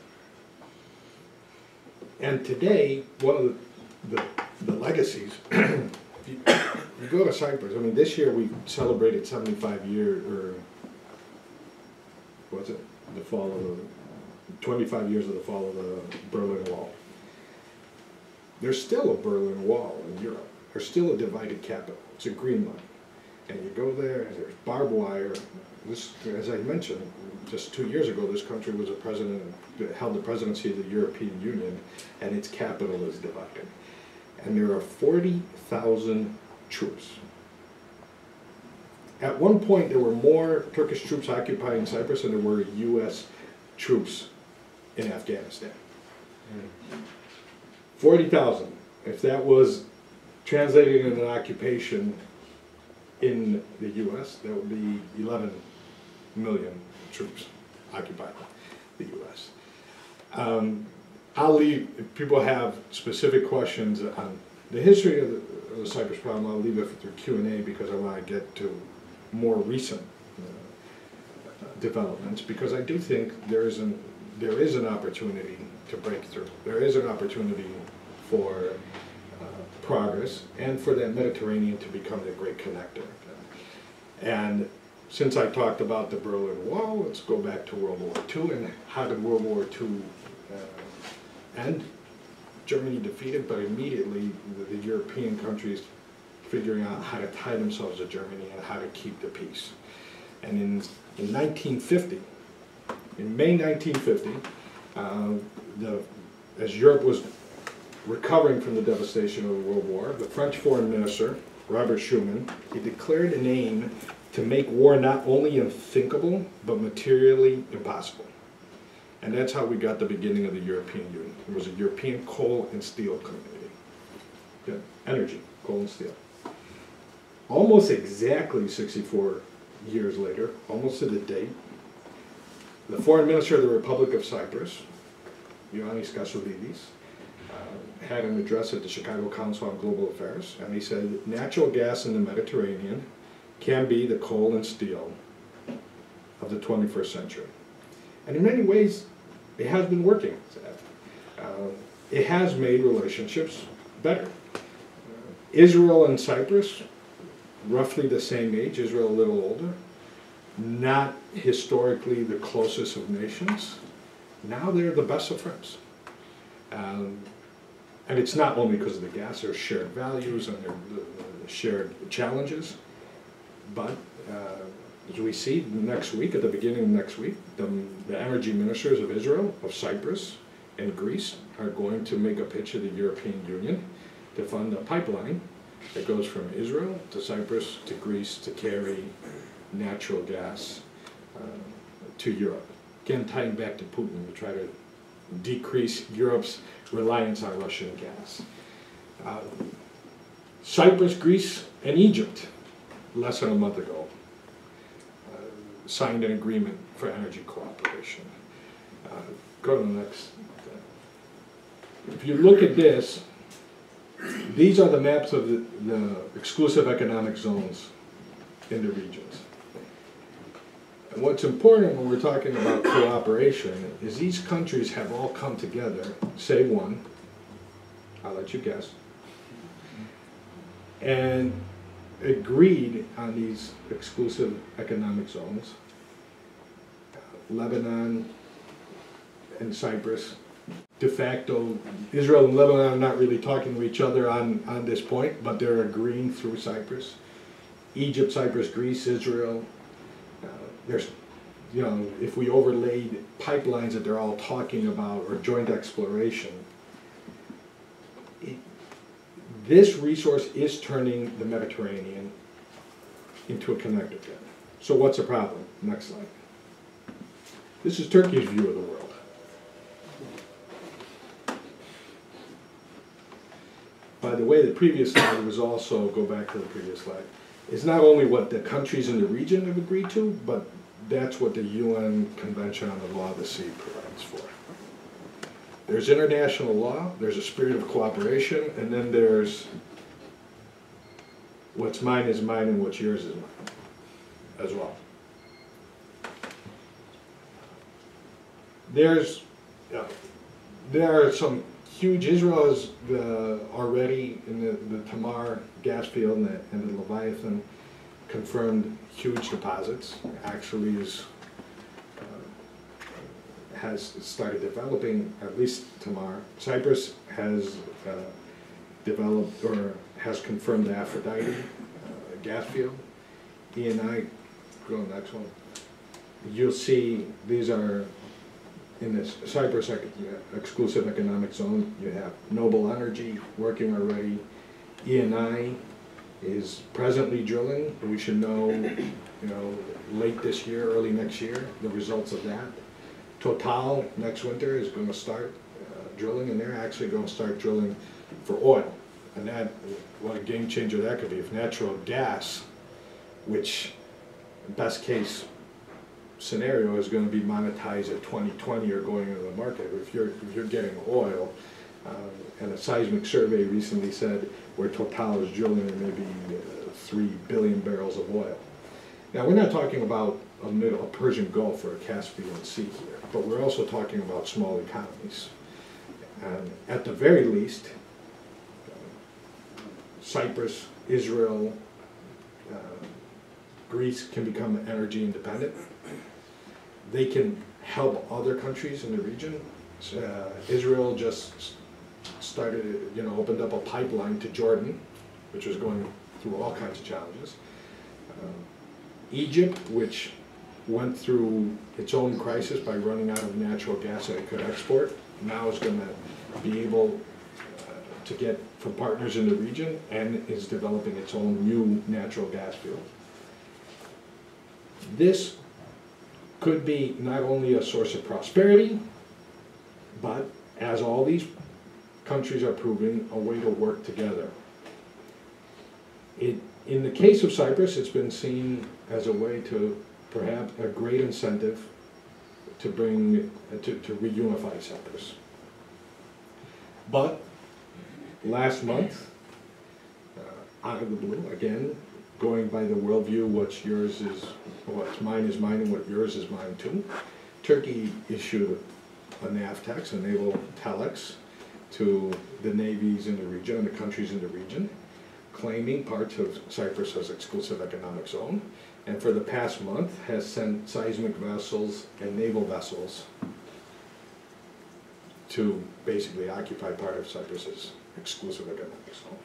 And today, one of the legacies, if you go to Cyprus, I mean, this year we celebrated 75 years, or what's it, the fall of the, 25 years of the fall of the Berlin Wall. There's still a Berlin Wall in Europe. There's still a divided capital. It's a green line. And you go there, and there's barbed wire. This, as I mentioned, just 2 years ago, this country was held the presidency of the European Union, and its capital is divided. And there are 40,000 troops. At one point, there were more Turkish troops occupying Cyprus than there were U.S. troops in Afghanistan. 40,000. If that was translated in an occupation in the U.S., that would be 11 million troops occupying the U.S. I'll leave, if people have specific questions on the history of the Cyprus problem, I'll leave it through Q&A because I want to get to more recent developments, because I do think there is an opportunity to break through. There is an opportunity for progress and for that Mediterranean to become the great connector. And since I talked about the Berlin Wall, let's go back to World War II, and how did World War II end? Germany defeated, but immediately the European countries figuring out how to tie themselves to Germany and how to keep the peace. And in 1950, in May 1950, as Europe was recovering from the devastation of the World War, the French Foreign Minister, Robert Schuman, he declared an aim to make war not only unthinkable, but materially impossible. And that's how we got the beginning of the European Union. It was a European coal and steel community. Yeah, energy, coal and steel. Almost exactly 64 years later, almost to the date, the foreign minister of the Republic of Cyprus, Ioannis Kassoulidis, had an address at the Chicago Council on Global Affairs, and he said, natural gas in the Mediterranean can be the coal and steel of the 21st century. And in many ways, it has been working. It has made relationships better. Israel and Cyprus, roughly the same age, Israel a little older, not historically the closest of nations. Now they're the best of friends. And it's not only because of the gas, there's shared values and their shared challenges, but as we see next week, at the beginning of next week, the energy ministers of Israel, of Cyprus, and Greece are going to make a pitch to the European Union to fund a pipeline that goes from Israel to Cyprus to Greece to carry natural gas to Europe. Again, tying back to Putin to try to decrease Europe's reliance on Russian gas. Cyprus, Greece, and Egypt, less than a month ago, signed an agreement for energy cooperation. Go to the next. If you look at this, these are the maps of the exclusive economic zones in the regions. And what's important when we're talking about cooperation is these countries have all come together, save one, I'll let you guess, and agreed on these exclusive economic zones. Lebanon and Cyprus, de facto, Israel and Lebanon are not really talking to each other on this point, but they're agreeing through Cyprus. Egypt, Cyprus, Greece, Israel. There's, you know, if we overlaid pipelines that they're all talking about or joint exploration, this resource is turning the Mediterranean into a connector again. So what's the problem? Next slide. This is Turkey's view of the world. By the way, the previous slide was also, go back to the previous slide, is not only what the countries in the region have agreed to, but that's what the UN Convention on the Law of the Sea provides for. There's international law, there's a spirit of cooperation, and then there's what's mine is mine and what's yours is mine as well. There are some huge, Israel is already in the Tamar gas field and the Leviathan confirmed huge deposits. Actually has started developing, at least Tamar. Cyprus has developed or has confirmed the Aphrodite gas field. ENI, go on the next one. You'll see these are in this Cyprus exclusive economic zone. You have Noble Energy working already. ENI is presently drilling. We should know, late this year, early next year, the results of that. Total next winter is going to start drilling, and they're actually going to start drilling for oil. And that, what a game changer that could be if natural gas, which best case scenario is going to be monetized at 2020 or going into the market. If you're getting oil, and a seismic survey recently said where Total is drilling there may be 3 billion barrels of oil. Now, we're not talking about a Persian Gulf or a Caspian Sea here, but we're also talking about small economies. And at the very least, Cyprus, Israel, Greece can become energy independent. They can help other countries in the region. Israel just started, opened up a pipeline to Jordan, which was going through all kinds of challenges. Egypt, which went through its own crisis by running out of natural gas that it could export, now is going to be able to get from partners in the region and is developing its own new natural gas field. This could be not only a source of prosperity, but as all these countries are proving, a way to work together. In the case of Cyprus, it's been seen as a way to perhaps a great incentive to to reunify Cyprus. But last month, out of the blue, again, going by the worldview, what's mine is mine and what yours is mine too, Turkey issued a NAV tax, a naval telex, to the navies in the region and the countries in the region, claiming parts of Cyprus as exclusive economic zone, and for the past month has sent seismic vessels and naval vessels to basically occupy part of Cyprus's exclusive economic zone.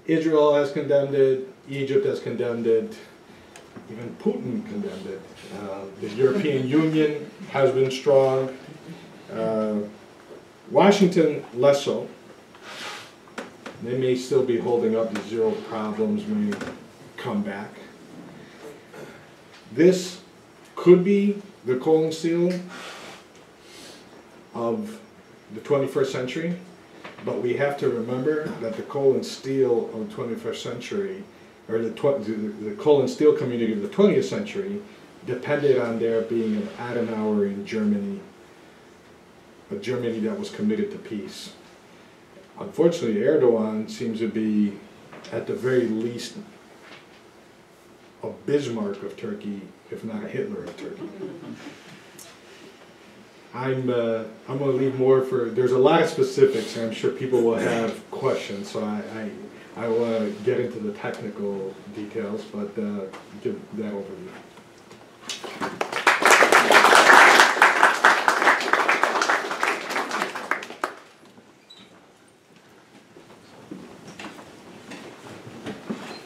Israel has condemned it, Egypt has condemned it, even Putin condemned it. The European Union has been strong. Washington, less so. They may still be holding up the zero problems, may come back. This could be the coal and steel of the 21st century, but we have to remember that the coal and steel of the 21st century, or the coal and steel community of the 20th century, depended on there being an Adenauer in Germany, a Germany that was committed to peace. Unfortunately, Erdogan seems to be, at the very least, a Bismarck of Turkey, if not a Hitler of Turkey. I'm going to leave more for, there's a lot of specifics, and I'm sure people will have questions, so I want to get into the technical details, but give that overview.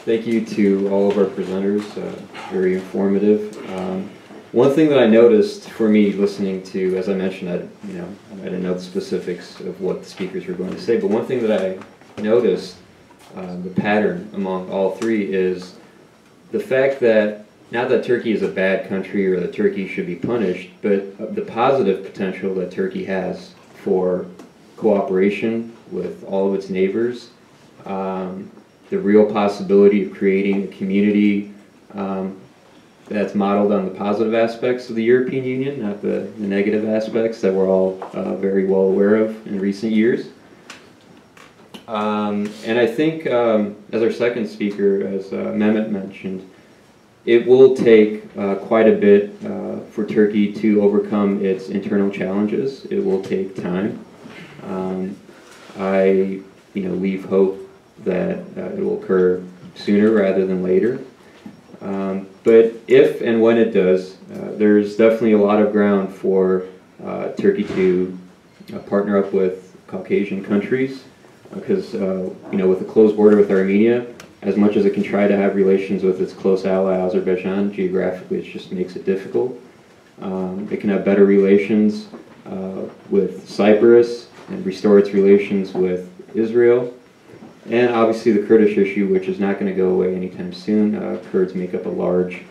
Thank you to all of our presenters, very informative. One thing that I noticed for me listening to, as I mentioned, I didn't know the specifics of what the speakers were going to say, but one thing that I noticed, the pattern among all three, is the fact that not that Turkey is a bad country or that Turkey should be punished, but the positive potential that Turkey has for cooperation with all of its neighbors, the real possibility of creating a community that's modeled on the positive aspects of the European Union, not the negative aspects that we're all very well aware of in recent years. And I think, as our second speaker, as Mehmet mentioned, it will take quite a bit for Turkey to overcome its internal challenges. It will take time. I leave hope that it will occur sooner rather than later. But if and when it does, there's definitely a lot of ground for Turkey to partner up with Caucasian countries, because with a closed border with Armenia, as much as it can try to have relations with its close ally Azerbaijan, geographically it just makes it difficult. It can have better relations with Cyprus and restore its relations with Israel. And obviously the Kurdish issue, which is not going to go away anytime soon. Kurds make up a large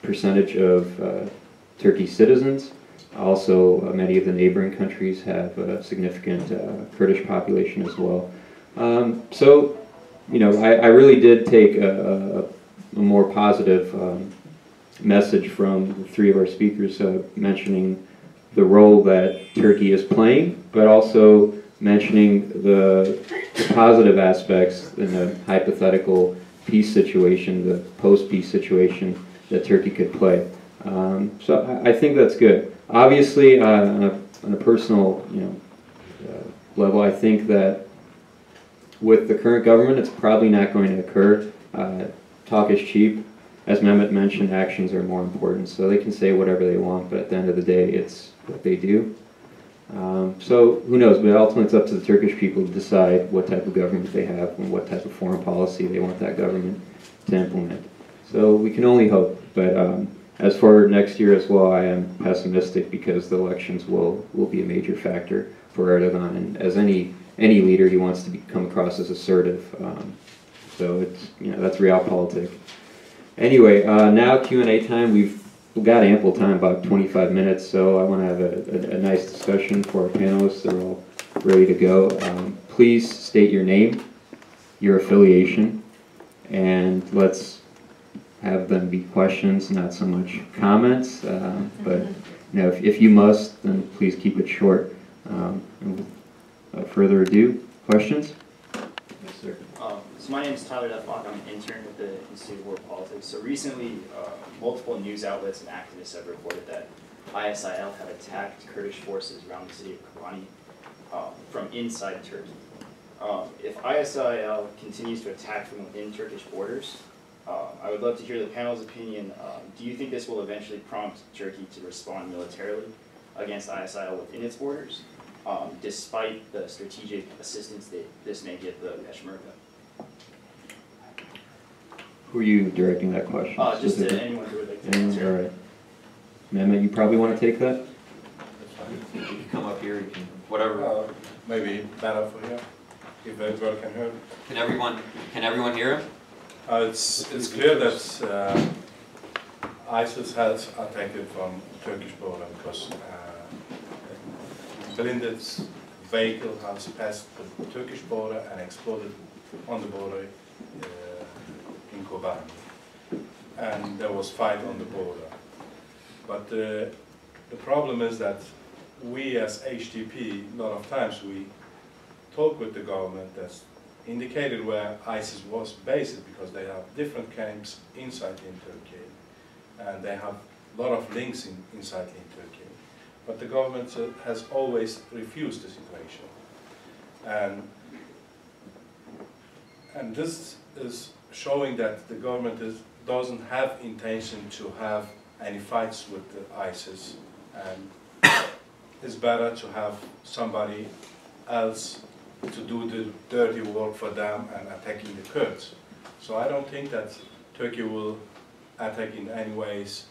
percentage of Turkey's citizens. Also, many of the neighboring countries have a significant Kurdish population as well. So, I really did take a more positive message from the three of our speakers, mentioning the role that Turkey is playing, but also mentioning the positive aspects in a hypothetical peace situation, the post-peace situation that Turkey could play. So I think that's good. Obviously, on a personal, level, I think that with the current government, it's probably not going to occur. Talk is cheap. As Mehmet mentioned, actions are more important. So they can say whatever they want, but at the end of the day, it's what they do. So who knows? But ultimately, it's up to the Turkish people to decide what type of government they have and what type of foreign policy they want that government to implement. So we can only hope. But as for next year as well, I am pessimistic because the elections will be a major factor for Erdogan. And as any leader, he wants to come across as assertive. So it's that's realpolitik. Anyway, now Q&A time. We've got ample time, about 25 minutes. So I want to have a nice discussion for our panelists. They're all ready to go. Please state your name, your affiliation, and let's have them be questions, not so much comments. But if you must, then please keep it short. And without further ado, questions? Yes, sir. So my name is Tyler Deflock. I'm an intern with the Institute of World Politics. So recently, multiple news outlets and activists have reported that ISIL have attacked Kurdish forces around the city of Kobani from inside Turkey. If ISIL continues to attack from within Turkish borders, I would love to hear the panel's opinion. Do you think this will eventually prompt Turkey to respond militarily against ISIL within its borders, despite the strategic assistance that this may give the Peshmerga? Who are you directing that question? Just to anyone who would like to answer. All right. Mehmet, you probably want to take that? That's fine. You can come up here, you can, whatever. Maybe better for you, if everyone can hear. Can everyone hear him? It's clear that ISIS has attacked from Turkish border because blinded vehicle has passed the Turkish border and exploded on the border in Kobani, and there was fight on the border. But the problem is that we as HDP, a lot of times we talk with the government that's indicated where ISIS was based because they have different camps inside in Turkey, and they have a lot of links inside in Turkey. But the government has always refused the situation, and this is showing that the government doesn't have intention to have any fights with the ISIS, and it's better to have somebody else to do the dirty work for them and attacking the Kurds. So I don't think that Turkey will attack in any ways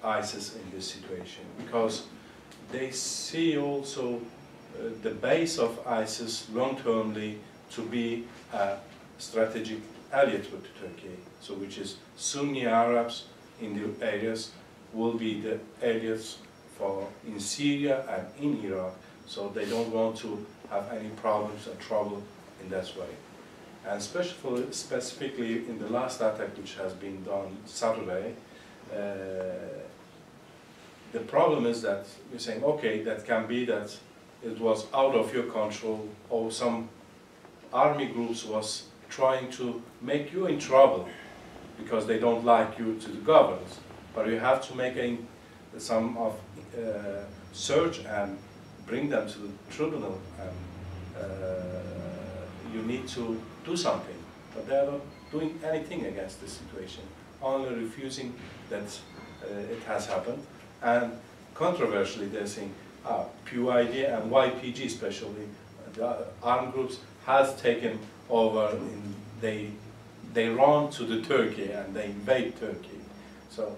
ISIS in this situation, because they see also the base of ISIS long-termly to be a strategic allied with Turkey, so which is Sunni Arabs in the areas will be the areas for in Syria and in Iraq, so they don't want to have any problems or trouble in that way. And specifically in the last attack which has been done Saturday, the problem is that you're saying, okay, that can be that it was out of your control, or some army groups was trying to make you in trouble because they don't like you to the government. But you have to make some of search and bring them to the tribunal, and you need to do something. But they are not doing anything against this situation, only refusing that it has happened. And controversially, they're saying PYD and YPG especially, the armed groups has taken over, they run to the Turkey and they invade Turkey. So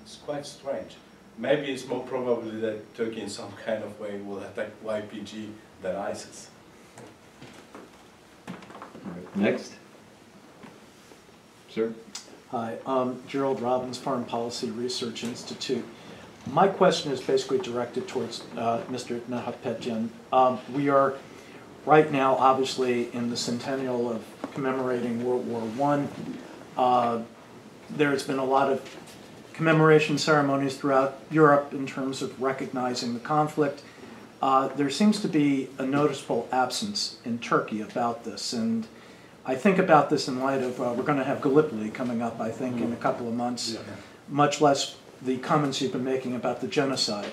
it's quite strange. Maybe it's more probably that Turkey in some kind of way will attack YPG than ISIS. All right. Next. Sir? Hi, Gerald Robbins, Foreign Policy Research Institute. My question is basically directed towards Mr. Nahapetyan. We are right now, obviously, in the centennial of commemorating World War I. There's been a lot of commemoration ceremonies throughout Europe in terms of recognizing the conflict. There seems to be a noticeable absence in Turkey about this, and I think about this in light of, we're going to have Gallipoli coming up, I think, in a couple of months, much less the comments you've been making about the genocide.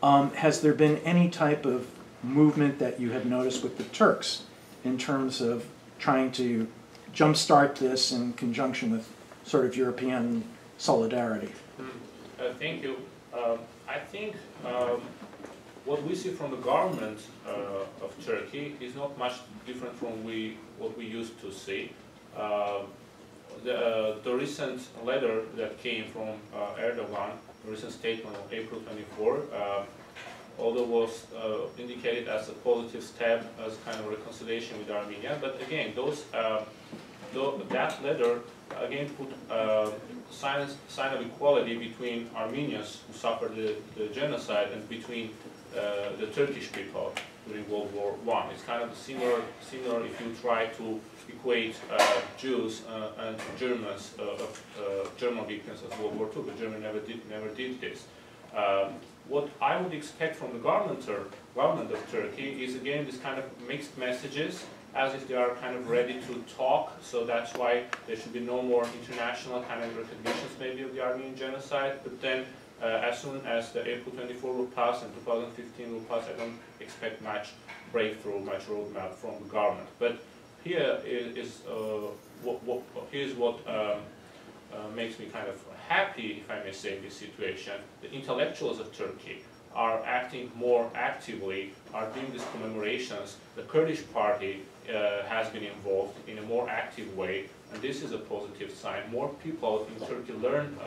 Has there been any type of movement that you have noticed with the Turks in terms of trying to jumpstart this in conjunction with sort of European solidarity? Thank you. I think what we see from the government of Turkey is not much different from what we used to see. The recent letter that came from Erdogan, the recent statement on April 24, although was indicated as a positive step, as kind of reconciliation with Armenia, but again, that letter again put sign of equality between Armenians who suffered the genocide and between the Turkish people during World War I. It's kind of similar if you try to equate Jews and Germans, German victims of World War II, but Germany never did this. What I would expect from the government of Turkey is again this kind of mixed messages, as if they are kind of ready to talk. So that's why there should be no more international kind of recognitions maybe of the Armenian genocide. But then as soon as the April 24 will pass and 2015 will pass, I don't expect much breakthrough, much roadmap from the government. But here is here's what makes me kind of happy, if I may say, in this situation. The intellectuals of Turkey are acting more actively, are doing these commemorations. The Kurdish party has been involved in a more active way, and this is a positive sign. More people in Turkey learn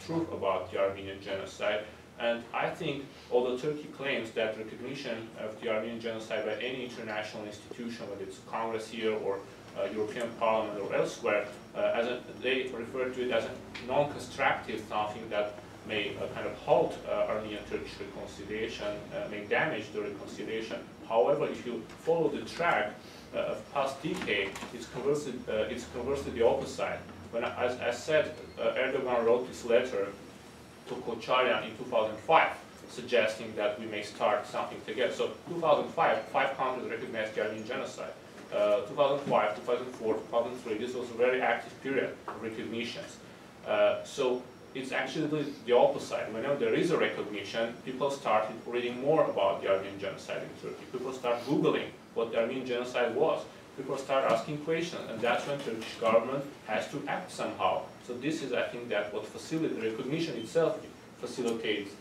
truth about the Armenian genocide, and I think, although Turkey claims that recognition of the Armenian genocide by any international institution, whether it's Congress here or European Parliament or elsewhere, they refer to it as a non-constructive, something that may kind of halt Armenian-Turkish reconciliation, may damage the reconciliation. However, if you follow the track of past decade, it's conversely the opposite. When, as I said, Erdogan wrote this letter to Koçaryan in 2005, suggesting that we may start something together. So 2005, 5 countries recognized the Armenian genocide. 2005, 2004, 2003, this was a very active period of recognitions. So it's actually the opposite. Whenever there is a recognition, people started reading more about the Armenian genocide in Turkey. People start Googling what the Armenian genocide was. People start asking questions, and that's when the Turkish government has to act somehow. So this is, I think, that what facilitates recognition itself facilitates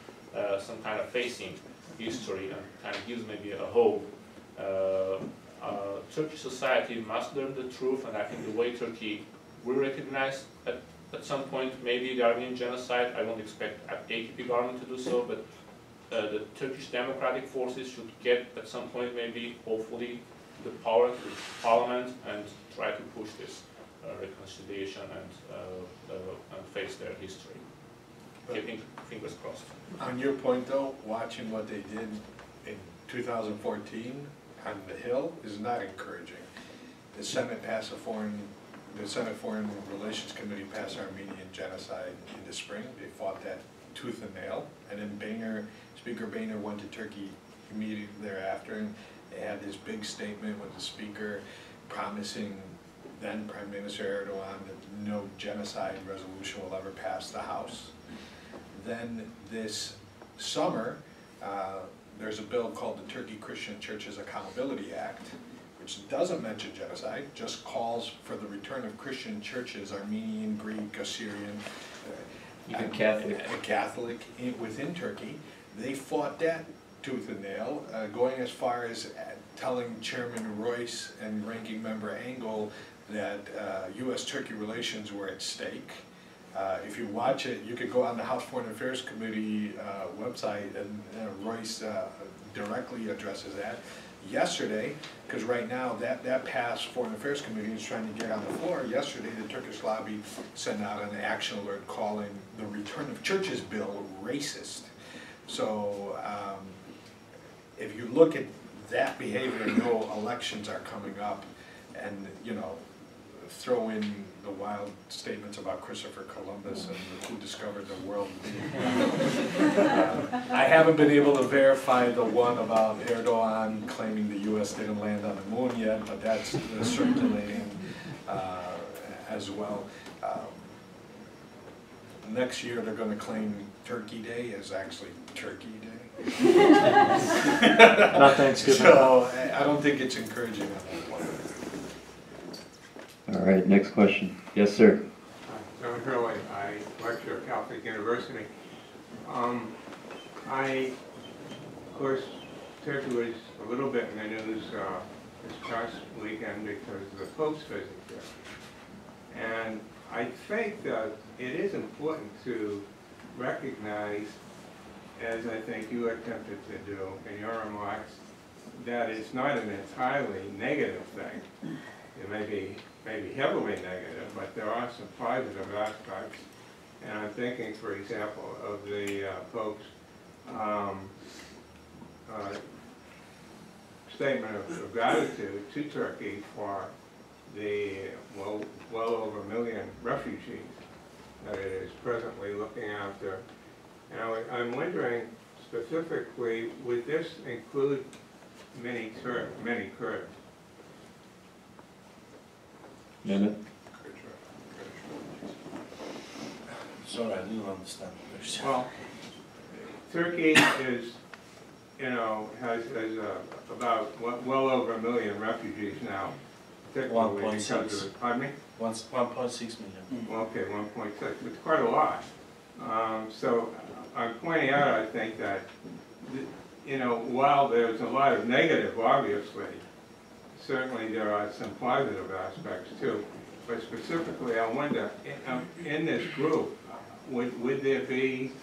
some kind of facing history and kind of gives maybe a hope. Turkish society must learn the truth, and I think the way Turkey will recognize at some point maybe the Armenian genocide. I don't expect AKP government to do so, but the Turkish democratic forces should get at some point maybe, hopefully, the power to parliament and try to push this reconciliation and face their history. Keeping fingers crossed. On your point though, watching what they did in 2014 on the Hill is not encouraging. The Senate passed the Senate Foreign Relations Committee passed Armenian genocide in the spring. They fought that tooth and nail, and then Speaker Boehner went to Turkey immediately thereafter, and they had this big statement with the speaker promising then Prime Minister Erdogan that no genocide resolution will ever pass the House. Then this summer, there's a bill called the Turkey Christian Churches Accountability Act, which doesn't mention genocide, just calls for the return of Christian churches, Armenian, Greek, Assyrian, even Catholic within Turkey. They fought that tooth and nail, going as far as telling Chairman Royce and Ranking Member Engel that U.S.-Turkey relations were at stake. If you watch it, you could go on the House Foreign Affairs Committee website, and Royce directly addresses that. Yesterday, because right now that past Foreign Affairs Committee is trying to get on the floor, yesterday the Turkish lobby sent out an action alert calling the Return of Churches bill racist. So if you look at that behavior, you know elections are coming up, and you know, throw in the wild statements about Christopher Columbus and who discovered the world. I haven't been able to verify the one about Erdogan claiming the U.S. didn't land on the moon yet, but that's circulating. as well. Next year, they're going to claim Turkey Day as actually Turkey Day. Not Thanksgiving. So I don't think it's encouraging on that point. All right, next question. Yes, sir. John Hurley, I lecture at Catholic University. I, of course, Turkey was a little bit in the news this past weekend because of the Pope's visit there. And I think that it is important to recognize, as I think you attempted to do in your remarks, that it's not an entirely negative thing. It may be heavily negative, but there are some positive aspects. And I'm thinking, for example, of the Pope's statement of gratitude to Turkey for the well over 1 million refugees that it is presently looking after. And I'm wondering specifically, would this include many Kurds? Mehmet? Sorry, I didn't understand the question. Well, Turkey is, has about well over 1 million refugees now. 1.6. Pardon me? 1.6 million. Okay, 1.6. It's quite a lot. So I'm pointing out, I think that, while there's a lot of negative, obviously, certainly there are some positive aspects too. But specifically, I wonder, in this group, would there be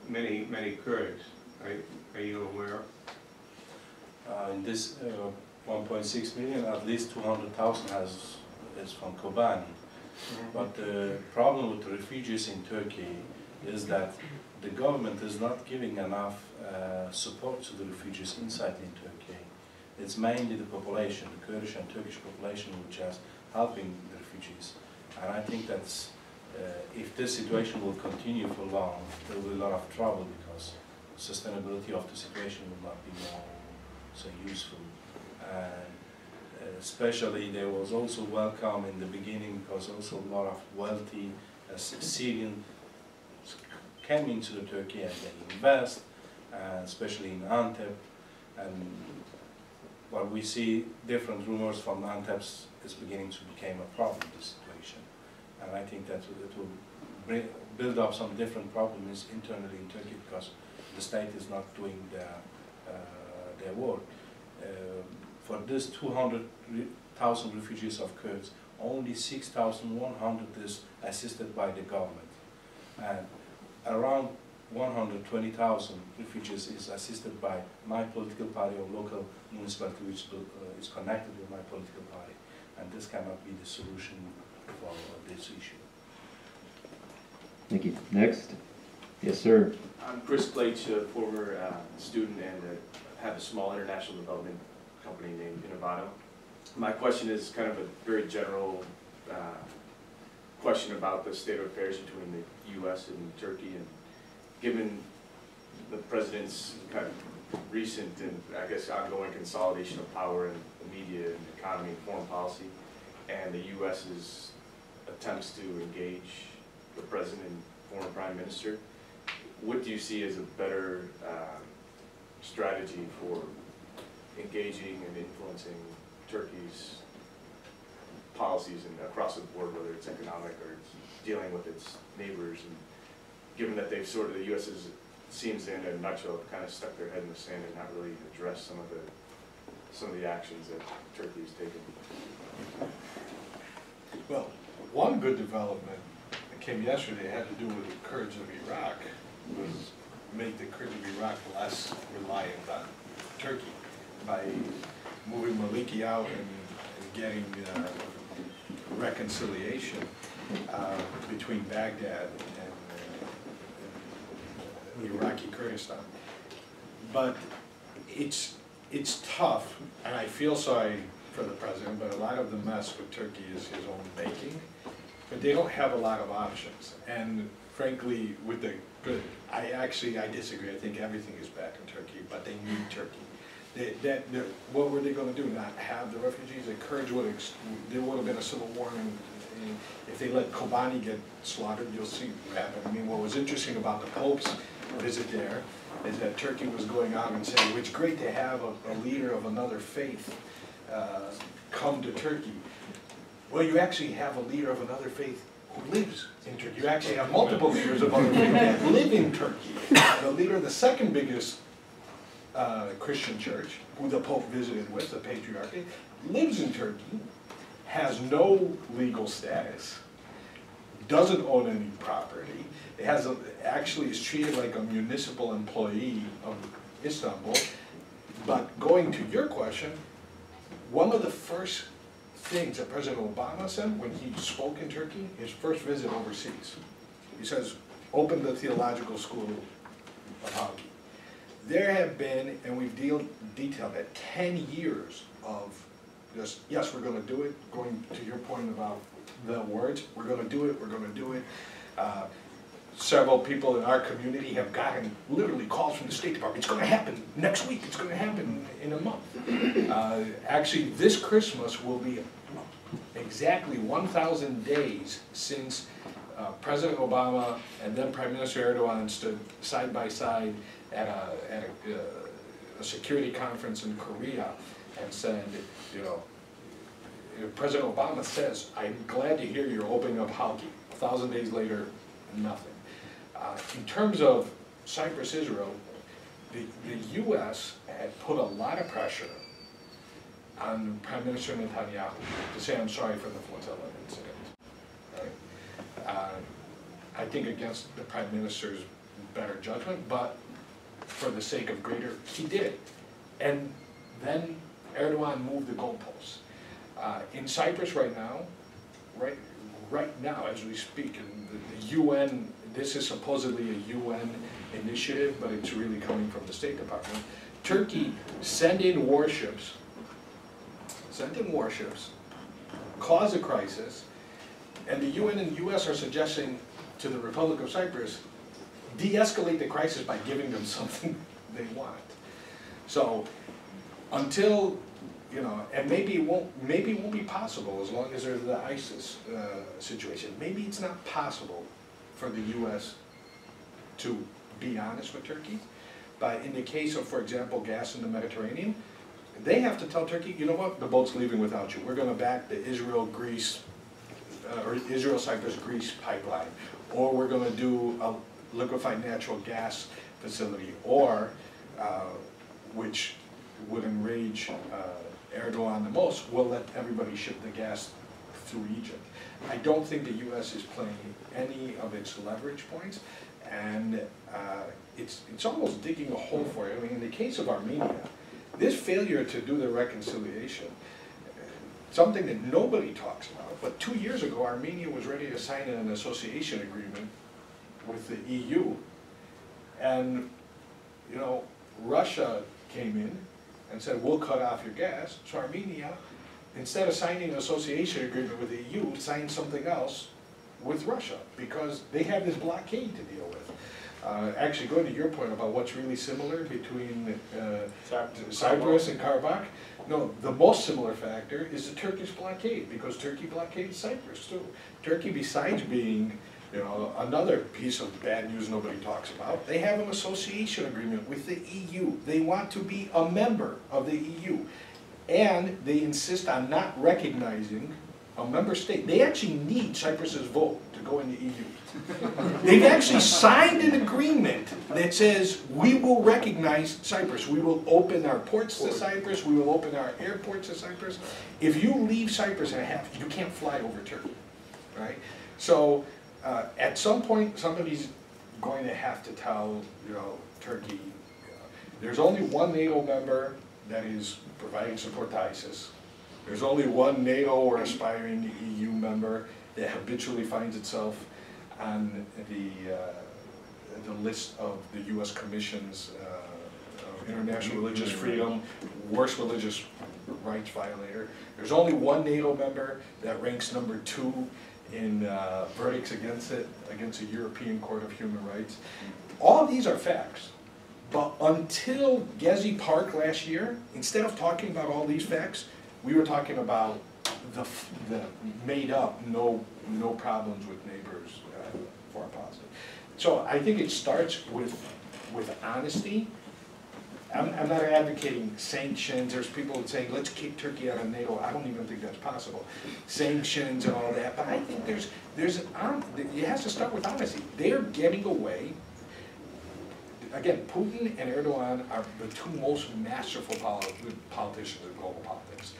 many Kurds? Are you aware? In this 1.6 million, at least 200,000 is from Kobani. But the problem with the refugees in Turkey is that the government is not giving enough support to the refugees inside in Turkey. It's mainly the population, the Kurdish and Turkish population, which is helping the refugees. And I think that's, if this situation will continue for long, there will be a lot of trouble because sustainability of the situation will not be more so useful. And especially there was also welcome in the beginning because also a lot of wealthy Syrians came into Turkey and they invest, especially in Antep. And what we see different rumors from Antep is beginning to become a problem, this situation. And I think that it will build up some different problems internally in Turkey because the state is not doing their work. For this 200,000 refugees of Kurds, only 6,100 is assisted by the government. And around 120,000 refugees is assisted by my political party or local municipality which is connected with my political party. And this cannot be the solution for this issue. Thank you. Next. Yes, sir. I'm Chris Blake, a former student and have a small international development company named Innovato. My question is kind of a very general question about the state of affairs between the U.S. and Turkey, and given the president's kind of recent and I guess ongoing consolidation of power in the media and economy and foreign policy, and the U.S.'s attempts to engage the president and former prime minister, what do you see as a better strategy for engaging and influencing Turkey's policies and across the board, whether it's economic or it's dealing with its neighbors, and given that they've sort of, the U.S. seems in a nutshell kind of stuck their head in the sand and not really addressed some of the actions that Turkey has taken? Well, one good development that came yesterday had to do with the Kurds of Iraq, was make the Kurds of Iraq less reliant on Turkey by moving Maliki out and getting reconciliation between Baghdad and Iraqi Kurdistan. But it's tough, and I feel sorry for the president, but a lot of the mess with Turkey is his own making. But they don't have a lot of options. And frankly, with the good, I disagree. I think everything is bad in Turkey, but they need Turkey. What were they going to do? Not have the refugees? The Kurds there would have been a civil war, and if they let Kobani get slaughtered, you'll see what happened. I mean, what was interesting about the Pope's visit there is that Turkey was going out and saying, it's great to have a leader of another faith come to Turkey. Well, you actually have a leader of another faith who lives in Turkey. You actually have multiple leaders of other faiths that live in Turkey. The leader of the second biggest Christian church, who the Pope visited with, the Patriarchate, lives in Turkey, has no legal status, doesn't own any property, actually is treated like a municipal employee of Istanbul. But going to your question, one of the first things that President Obama said when he spoke in Turkey, his first visit overseas, he says, open the theological school of Halki. There have been, and we've detailed that, 10 years of just, yes, we're going to do it, going to your point about the words, we're going to do it, we're going to do it. Several people in our community have gotten literally calls from the State Department. It's going to happen next week. It's going to happen in a month. Actually, this Christmas will be exactly 1,000 days since President Obama and then Prime Minister Erdogan stood side by side at a security conference in Korea and said, you know, President Obama says, I'm glad to hear you're opening up Halki. 1,000 days later, nothing. In terms of Cyprus-Israel, the U.S. had put a lot of pressure on Prime Minister Netanyahu to say, I'm sorry for the 4/11 incident. Right? I think against the Prime Minister's better judgment, but for the sake of greater, he did it. And then Erdogan moved the goalposts. In Cyprus right now, right now as we speak, and the UN, this is supposedly a UN initiative, but it's really coming from the State Department. Turkey sent in warships, cause a crisis, and the UN and the US are suggesting to the Republic of Cyprus, de-escalate the crisis by giving them something they want. So until, you know, and maybe it won't be possible as long as there's the ISIS situation. Maybe it's not possible for the U.S. to be honest with Turkey. But in the case of, for example, gas in the Mediterranean, they have to tell Turkey, you know what, the boat's leaving without you. We're going to back the Israel-Greece, or Israel-Cyprus-Greece pipeline. Or we're going to do a liquefied natural gas facility, or, which would enrage Erdogan the most, we'll let everybody ship the gas through Egypt. I don't think the U.S. is playing any of its leverage points, and it's almost digging a hole for it. I mean, in the case of Armenia, this failure to do the reconciliation, something that nobody talks about, but 2 years ago Armenia was ready to sign an association agreement with the EU, and you know, Russia came in and said, we'll cut off your gas. So Armenia, instead of signing an association agreement with the EU, signed something else with Russia because they have this blockade to deal with. Actually, going to your point about what's really similar between Cyprus and Karabakh, no, the most similar factor is the Turkish blockade, because Turkey blockades Cyprus too. Turkey, besides being, you know, another piece of bad news nobody talks about, they have an association agreement with the EU. They want to be a member of the EU. And they insist on not recognizing a member state. They actually need Cyprus's vote to go in the EU. They've actually signed an agreement that says, we will recognize Cyprus. We will open our ports to Cyprus. We will open our airports to Cyprus. If you leave Cyprus and a half, you can't fly over Turkey, right? So, at some point, somebody's going to have to tell, you know, Turkey, there's only one NATO member that is providing support to ISIS. There's only one NATO or aspiring EU member that habitually finds itself on the list of the U.S. Commission's International Religious Freedom, worst religious rights violator. There's only one NATO member that ranks number 2 in verdicts against it, against the European Court of Human Rights. All of these are facts. But until Gezi Park last year, instead of talking about all these facts, we were talking about the made up, no problems with neighbors foreign policy. So I think it starts with honesty. I'm not advocating sanctions. There's people saying, let's kick Turkey out of NATO. I don't even think that's possible. Sanctions and all that. But I think it has to start with honesty. They're getting away. Again, Putin and Erdogan are the two most masterful politicians in global politics.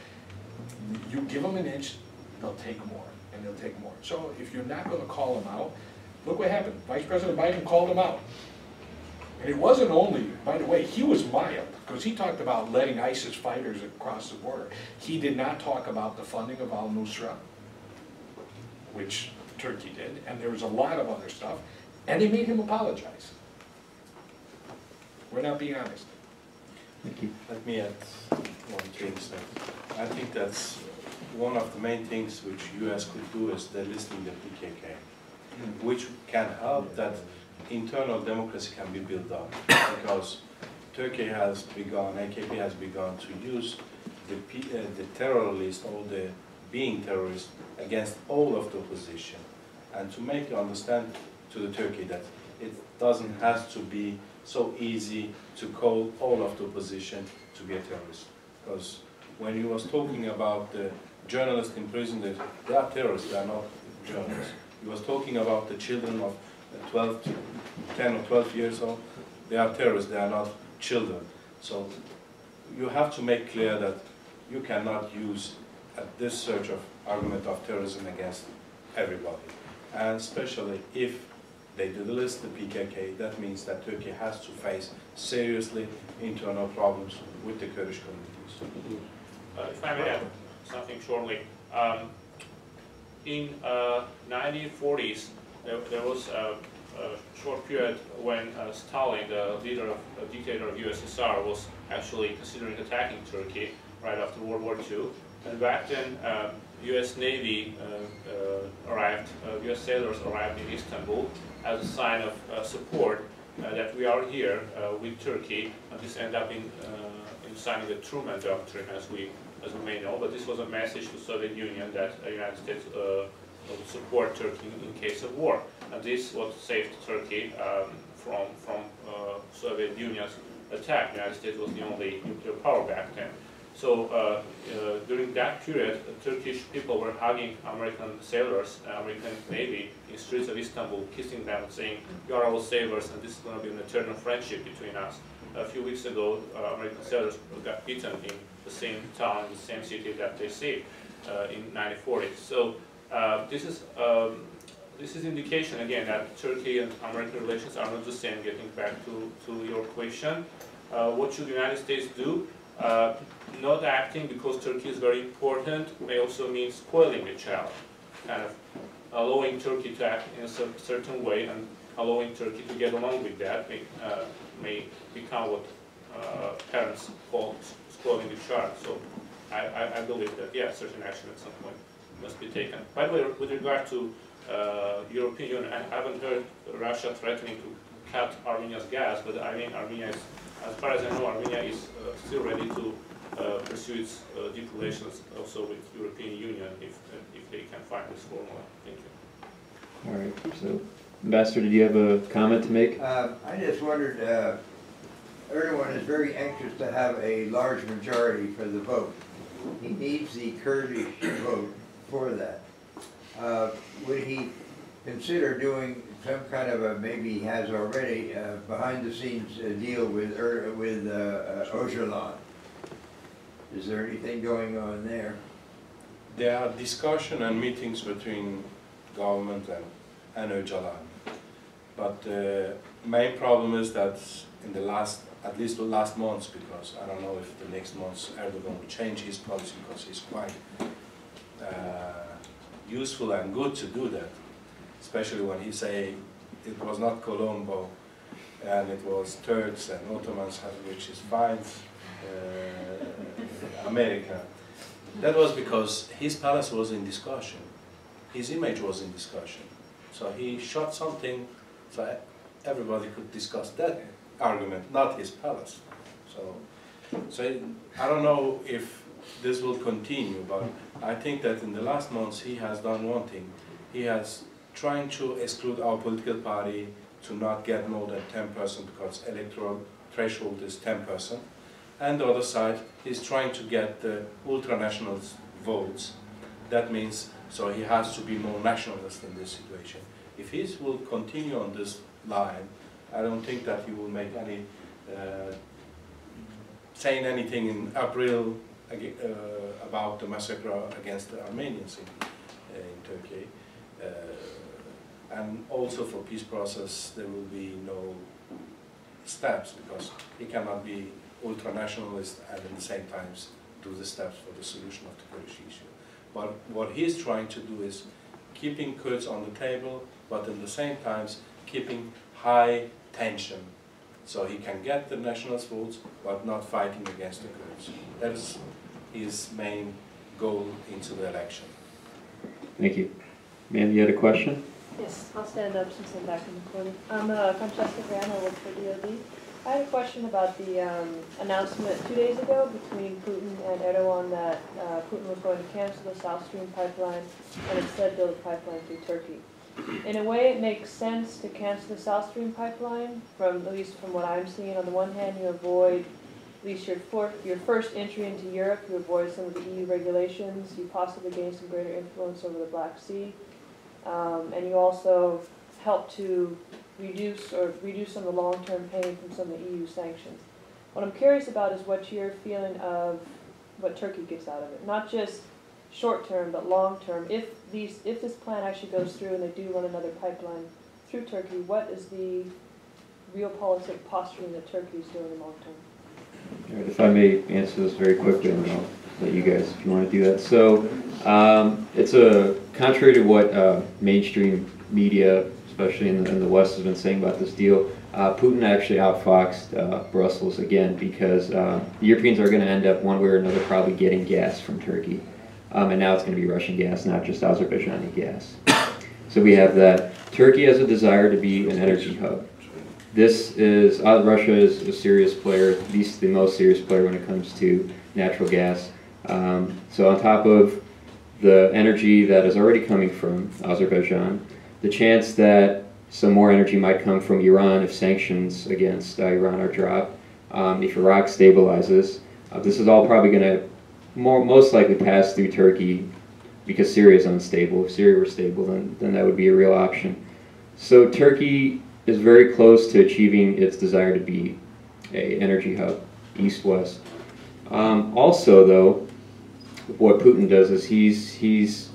You give them an inch, they'll take more, and they'll take more. So if you're not going to call them out, look what happened. Vice President Biden called them out. And it wasn't only, by the way, he was mild, because he talked about letting ISIS fighters across the border. He did not talk about the funding of al-Nusra, which Turkey did, and there was a lot of other stuff, and they made him apologize. We're not being honest. Thank you. Let me add one thing. I think that's one of the main things which US could do is delisting the PKK, which can help that internal democracy can be built up, because Turkey has begun, AKP has begun to use the terror list, or the being terrorists, against all of the opposition, and to make you understand to the Turkey that it doesn't have to be so easy to call all of the opposition to be a terrorist. Because when he was talking about the journalists in prison, they are terrorists, they are not journalists. He was talking about the children of 10 or 12 years old, they are terrorists, they are not children. So you have to make clear that you cannot use this sort of argument of terrorism against everybody. And especially if they delist the PKK, that means that Turkey has to face seriously internal problems with the Kurdish communities. If I may add something shortly. In 1940s, there was a short period when Stalin, the dictator of USSR, was actually considering attacking Turkey right after World War II. And back then, US Navy arrived, US sailors arrived in Istanbul as a sign of support that we are here with Turkey. And this ended up in signing the Truman Doctrine, as we may know. But this was a message to the Soviet Union that the United States would support Turkey in case of war. And this what saved Turkey from Soviet Union's attack. The United States was the only nuclear power back then. So during that period, Turkish people were hugging American sailors, American Navy in streets of Istanbul, kissing them, saying, "You are our sailors, and this is going to be an eternal friendship between us." A few weeks ago, American sailors got beaten in the same town, in the same city that they saved in 1940. So this is indication again that Turkey and American relations are not the same. Getting back to your question, what should the United States do? Not acting because Turkey is very important may also mean spoiling the child, kind of allowing Turkey to act in a certain way and allowing Turkey to get along with that may become what parents call spoiling the child. So I believe that, yeah, certain action at some point must be taken. By the way, with regard to European Union, I haven't heard Russia threatening to cut Armenia's gas, but I mean Armenia is, as far as I know, Armenia is still ready to pursue its deep relations also with European Union if they can find this formula. Thank you. All right. So, Ambassador, did you have a comment to make? I just wondered, Erdogan is very anxious to have a large majority for the vote. He needs the Kurdish vote for that. Would he consider doing some kind of a, maybe he has already, behind-the-scenes deal with Öcalan? Is there anything going on there? There are discussion and meetings between government and Öcalan. But the main problem is that in the at least the last months, because I don't know if the next months Erdogan will change his policy, because he's quite useful and good to do that, especially when he say it was not Colombo and it was Turks and Ottomans, which is fine, America. That was because his palace was in discussion, his image was in discussion. So he shot something so everybody could discuss that argument, not his palace. So I don't know if this will continue, but I think that in the last months he has done one thing. He has trying to exclude our political party to not get more than 10% because electoral threshold is 10%. And the other side, he's trying to get the ultranationalist votes. That means, so he has to be more nationalist in this situation. If he will continue on this line, I don't think that he will make any, saying anything in April about the massacre against the Armenians in Turkey. And also for peace process, there will be no steps because he cannot be ultra-nationalist and at the same time do the steps for the solution of the Kurdish issue. But what he's trying to do is keeping Kurds on the table, but at the same time keeping high tension so he can get the nationalist votes but not fighting against the Kurds. That is his main goal into the election. Thank you. Ma'am, you had a question? Yes, I'll stand up since I'm back in the corner. I'm Francesca Graham, I work for DOD. I had a question about the announcement 2 days ago between Putin and Erdogan that Putin was going to cancel the South Stream pipeline and instead build a pipeline through Turkey. In a way, it makes sense to cancel the South Stream pipeline, at least from what I'm seeing. On the one hand, you avoid at least your first entry into Europe, you avoid some of the EU regulations, you possibly gain some greater influence over the Black Sea, and you also help to reduce some of the long-term pain from some of the EU sanctions. What I'm curious about is what your feeling of what Turkey gets out of it, not just short-term but long-term. If this plan actually goes through and they do run another pipeline through Turkey, what is the realpolitik posturing that Turkey is doing long-term? All right, if I may answer this very quickly, and I'll let you guys, if you want to do that. So, it's contrary to what mainstream media, especially in the West, has been saying about this deal. Putin actually outfoxed Brussels again because the Europeans are going to end up one way or another probably getting gas from Turkey. And now it's going to be Russian gas, not just Azerbaijani gas. So we have that. Turkey has a desire to be an energy hub. Russia is a serious player, at least the most serious player when it comes to natural gas. So on top of the energy that is already coming from Azerbaijan, the chance that some more energy might come from Iran if sanctions against Iran are dropped, if Iraq stabilizes, this is all probably going to most likely pass through Turkey because Syria is unstable. If Syria were stable, then that would be a real option. So Turkey is very close to achieving its desire to be an energy hub, east-west. Also, though, what Putin does is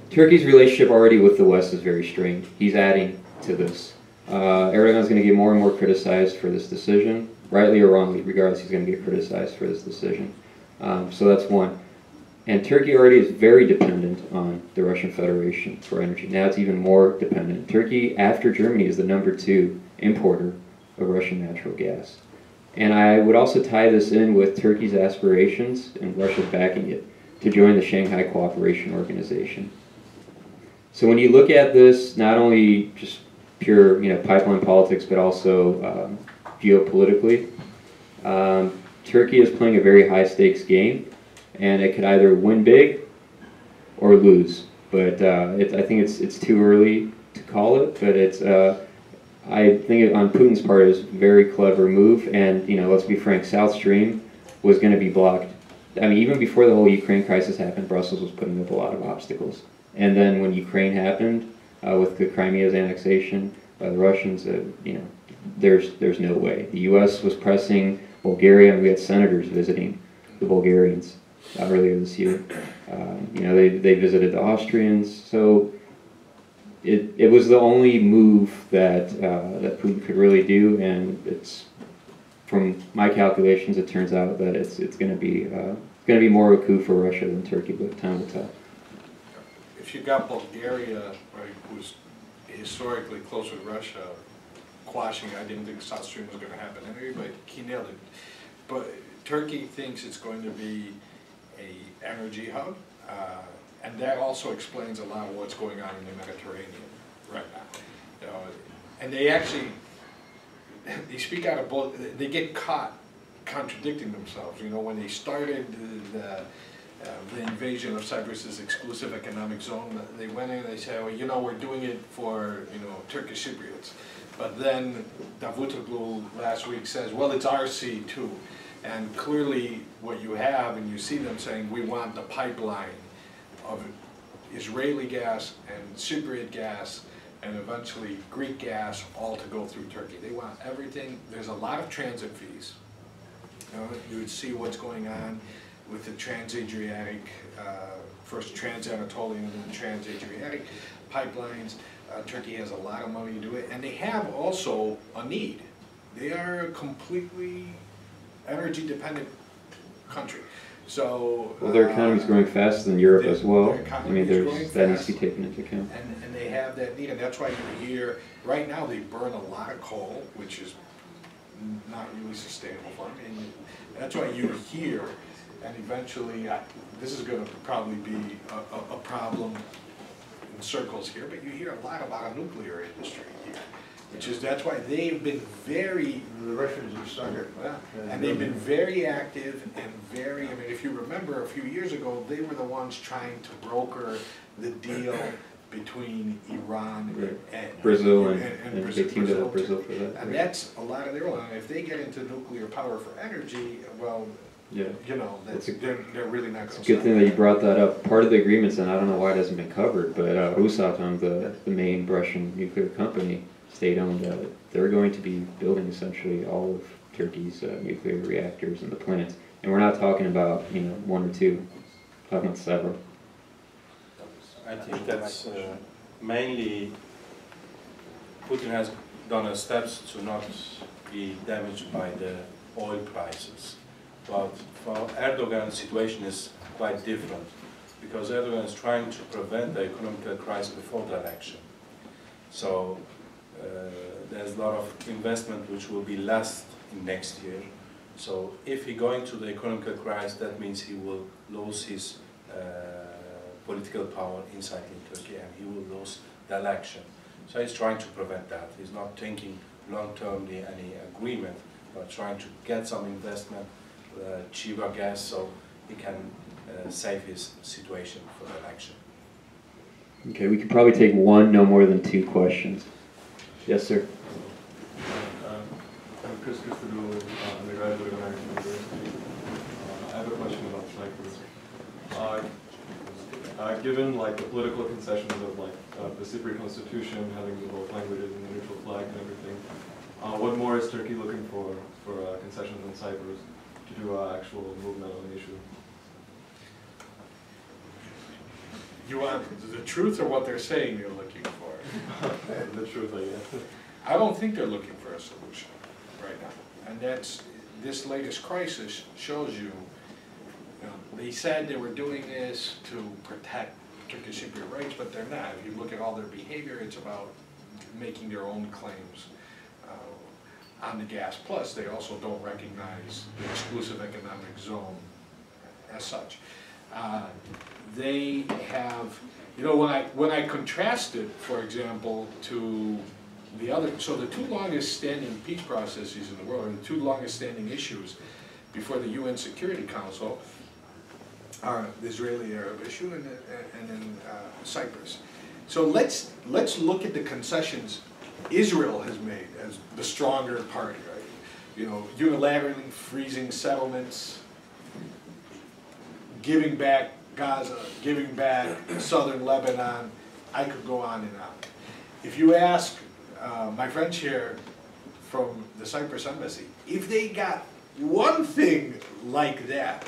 Turkey's relationship already with the West is very strained. He's adding to this. Erdogan's going to get more and more criticized for this decision, rightly or wrongly, regardless, he's going to get criticized for this decision. So that's one. And Turkey already is very dependent on the Russian Federation for energy. Now it's even more dependent. Turkey, after Germany, is the #2 importer of Russian natural gas. And I would also tie this in with Turkey's aspirations, and Russia's backing it, to join the Shanghai Cooperation Organization. So when you look at this, not only just pure pipeline politics, but also geopolitically, Turkey is playing a very high-stakes game, and it could either win big or lose. But I think it's too early to call it. But I think on Putin's part, it was a very clever move. And let's be frank, South Stream was going to be blocked. I mean, even before the whole Ukraine crisis happened, Brussels was putting up a lot of obstacles. And then when Ukraine happened, with the Crimea's annexation by the Russians, there's no way. The U.S. was pressing Bulgaria, and we had senators visiting the Bulgarians earlier this year. They visited the Austrians. So it was the only move that Putin could really do, and from my calculations, it turns out that it's going to be more of a coup for Russia than Turkey, but time will tell. If you got Bulgaria, right, who's historically close with Russia, quashing, I didn't think South Stream was going to happen anyway, but he nailed it. But Turkey thinks it's going to be an energy hub, and that also explains a lot of what's going on in the Mediterranean right now. And they actually, they speak out of both, they get caught contradicting themselves. You know, when they started the invasion of Cyprus's exclusive economic zone, they went in and they said, well, you know, we're doing it for, you know, Turkish Cypriots. But then Davutoglu last week says, well, it's our sea too. And clearly what you have, and you see them saying, we want the pipeline of Israeli gas and Cypriot gas and eventually Greek gas all to go through Turkey. They want everything. There's a lot of transit fees. You would see what's going on with the Trans-Adriatic, first Trans-Anatolian and then Trans-Adriatic pipelines. Turkey has a lot of money to do it, and they have also a need. They are a completely energy-dependent country. So, well, their economy is growing faster than Europe as well. I mean, that needs to be taken into account. And they have that need, and that's why you hear, right now they burn a lot of coal, which is not really sustainable for them. And that's why you hear, and eventually, this is going to probably be a problem in circles here, but you hear a lot about a nuclear industry here. Which is, that's why they've been very, the Russians have started, and they've been very active and very, I mean, if you remember a few years ago, they were the ones trying to broker the deal between Iran and Brazil, and they teamed up with Brazil for that. And that's a lot of their own. If they get into nuclear power for energy, well, yeah, you know, they're really not going to. It's a good thing that you brought that up. Part of the agreements, and I don't know why it hasn't been covered, but Rosatom, the main Russian nuclear company, state-owned, they're going to be building essentially all of Turkey's nuclear reactors and the plants. And we're not talking about, you know, one or two, talking about several. I think that's mainly Putin has done steps to not be damaged by the oil prices. But for Erdogan, the situation is quite different because Erdogan is trying to prevent the economic crisis before the election. So there's a lot of investment which will be lost in next year. So if he going to the economic crisis, that means he will lose his political power inside in Turkey and he will lose the election. So he's trying to prevent that. He's not thinking long-termly any agreement, but trying to get some investment, cheaper gas, so he can save his situation for the election. Okay, we could probably take one, no more than two questions. Yes, sir. I'm Chris Christodoulou, undergraduate at American University. I have a question about Cyprus. Given like the political concessions of like the Cypriot constitution, having the both languages and the neutral flag and everything, what more is Turkey looking for concessions in Cyprus to do actual movement on the issue? You want the truth or what they're saying you're looking for? The truth, I guess. I don't think they're looking for a solution right now. And that's, this latest crisis shows you, they said they were doing this to protect Turkish Cypriot rights, but they're not. If you look at all their behavior, it's about making their own claims on the gas. Plus, they also don't recognize the exclusive economic zone as such. They have, you know, when I contrast it, for example, to the other, so the two longest standing peace processes in the world, or the two longest standing issues before the UN Security Council, are the Israeli-Arab issue and then Cyprus. So let's look at the concessions Israel has made as the stronger party, right? You know, unilaterally freezing settlements, giving back Gaza, giving back southern Lebanon. I could go on and on. If you ask my friends here from the Cyprus embassy, if they got one thing like that,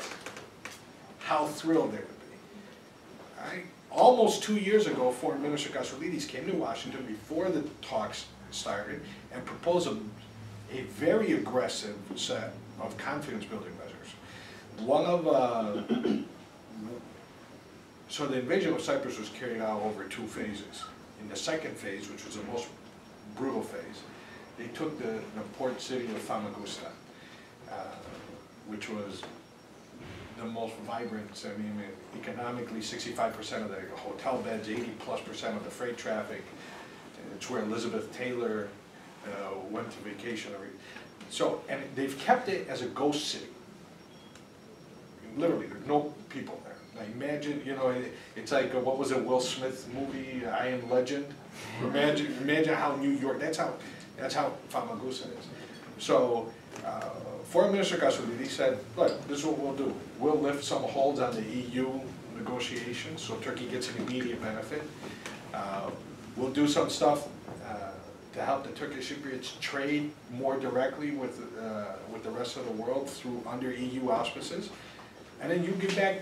how thrilled they would be. Right? Almost 2 years ago, Foreign Minister Kasoulides came to Washington before the talks started and proposed a very aggressive set of confidence-building measures. One of so the invasion of Cyprus was carried out over 2 phases. In the second phase, which was the most brutal phase, they took the port city of Famagusta, which was the most vibrant. I mean, economically, 65% of the hotel beds, 80+% of the freight traffic. It's where Elizabeth Taylor went to vacation. So, and they've kept it as a ghost city. Literally, there's no people there. Now imagine, you know, it's like, what was it, Will Smith movie, I Am Legend? Imagine how New York, that's how Famagusta is. So, Foreign Minister Kassoudi said, look, this is what we'll do. We'll lift some holds on the EU negotiations, so Turkey gets an immediate benefit. We'll do some stuff to help the Turkish Cypriots trade more directly with the rest of the world through under EU auspices. And then you give back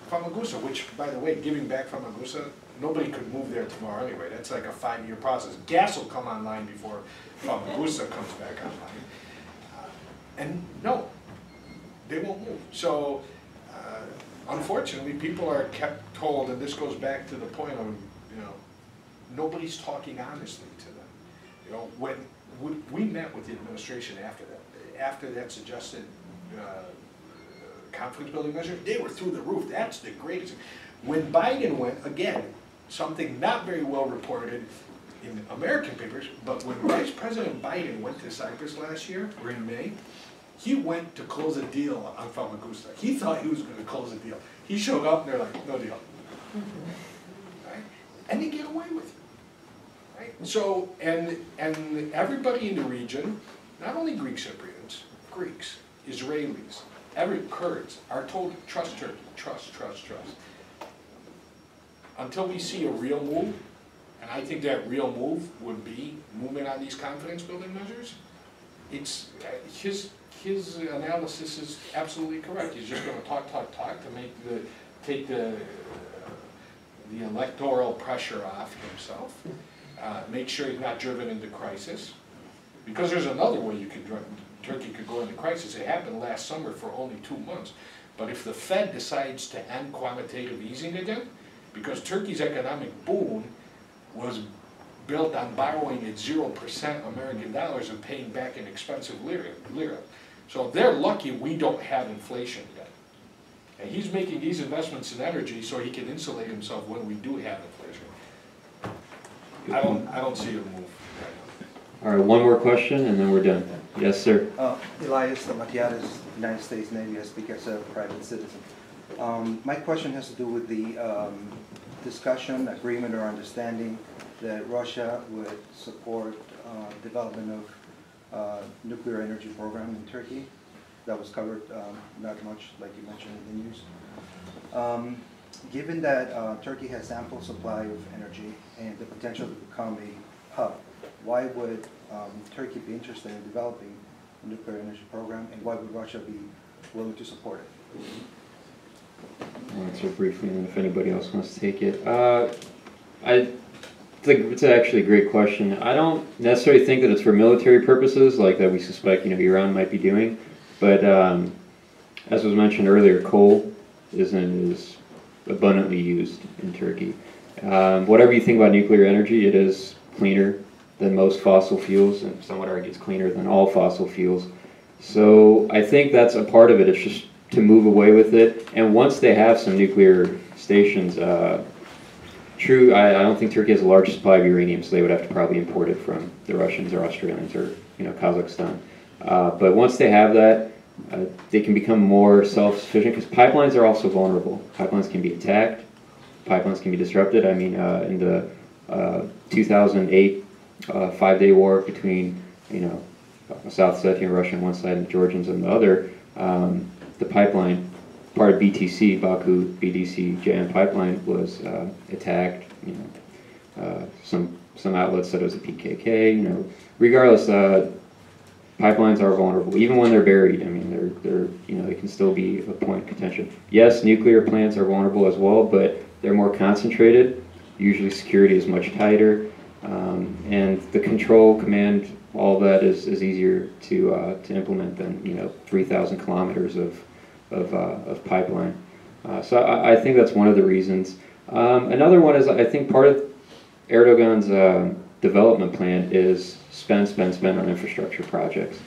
Famagusta, which, by the way, giving back Famagusta, nobody could move there tomorrow anyway. That's like a 5-year process. Gas will come online before Famagusta comes back online. And no, they won't move. So, unfortunately, people are kept told, and this goes back to the point of, you know, nobody's talking honestly to them. You know, when we met with the administration after that suggested conflict building measure, they were through the roof. That's the greatest. When Biden went, again, something not very well reported in American papers, but when Vice President Biden went to Cyprus last year, or in May, he went to close a deal on Famagusta. He thought he was going to close a deal. He showed up and they're like, no deal. Right? And they get away with it. Right? So, and everybody in the region, not only Greek Cypriots, Greeks, Israelis, Kurds are told, trust Turkey, trust. Until we see a real move, and I think that real move would be movement on these confidence building measures, it's, his analysis is absolutely correct. He's just going to talk to take the electoral pressure off himself, make sure he's not driven into crisis, because there's another way you could Turkey could go into crisis. It happened last summer for only 2 months. But if the Fed decides to end quantitative easing again, because Turkey's economic boom was built on borrowing at 0% American dollars and paying back an expensive lira. So they're lucky we don't have inflation yet. And he's making these investments in energy so he can insulate himself when we do have inflation. I don't see a move. All right, one more question and then we're done. Yes, sir. Elias Matiadis, United States Navy. I speak as a private citizen. My question has to do with the discussion, agreement, or understanding that Russia would support development of nuclear energy program in Turkey. That was covered not much, like you mentioned in the news. Given that Turkey has ample supply of energy and the potential to become a hub, why would Turkey be interested in developing a nuclear energy program, and why would Russia be willing to support it? I'll answer briefly, and if anybody else wants to take it. It's actually a great question. I don't necessarily think that it's for military purposes, like that we suspect, Iran might be doing. But as was mentioned earlier, coal is abundantly used in Turkey. Whatever you think about nuclear energy, it is cleaner than most fossil fuels, and some would argue it's cleaner than all fossil fuels. So I think that's a part of it. It's just to move away with it. And once they have some nuclear stations, I don't think Turkey has a large supply of uranium, so they would have to probably import it from the Russians or Australians or Kazakhstan. But once they have that, they can become more self-sufficient, because pipelines are also vulnerable. Pipelines can be attacked. Pipelines can be disrupted. I mean, in the 2008 5-day war between, South Ossetia and Russia on one side and the Georgians on the other, the pipeline, part of BTC, Baku BDC-JM pipeline, was attacked. Some outlets said it was a PKK. Regardless, pipelines are vulnerable, even when they're buried. I mean, they can still be a point of contention. Yes, nuclear plants are vulnerable as well, but they're more concentrated. Usually, security is much tighter, and the control, command, all of that is easier to implement than 3,000 kilometers of pipeline. So I think that's one of the reasons. Another one is, I think part of Erdogan's development plan is spend on infrastructure projects.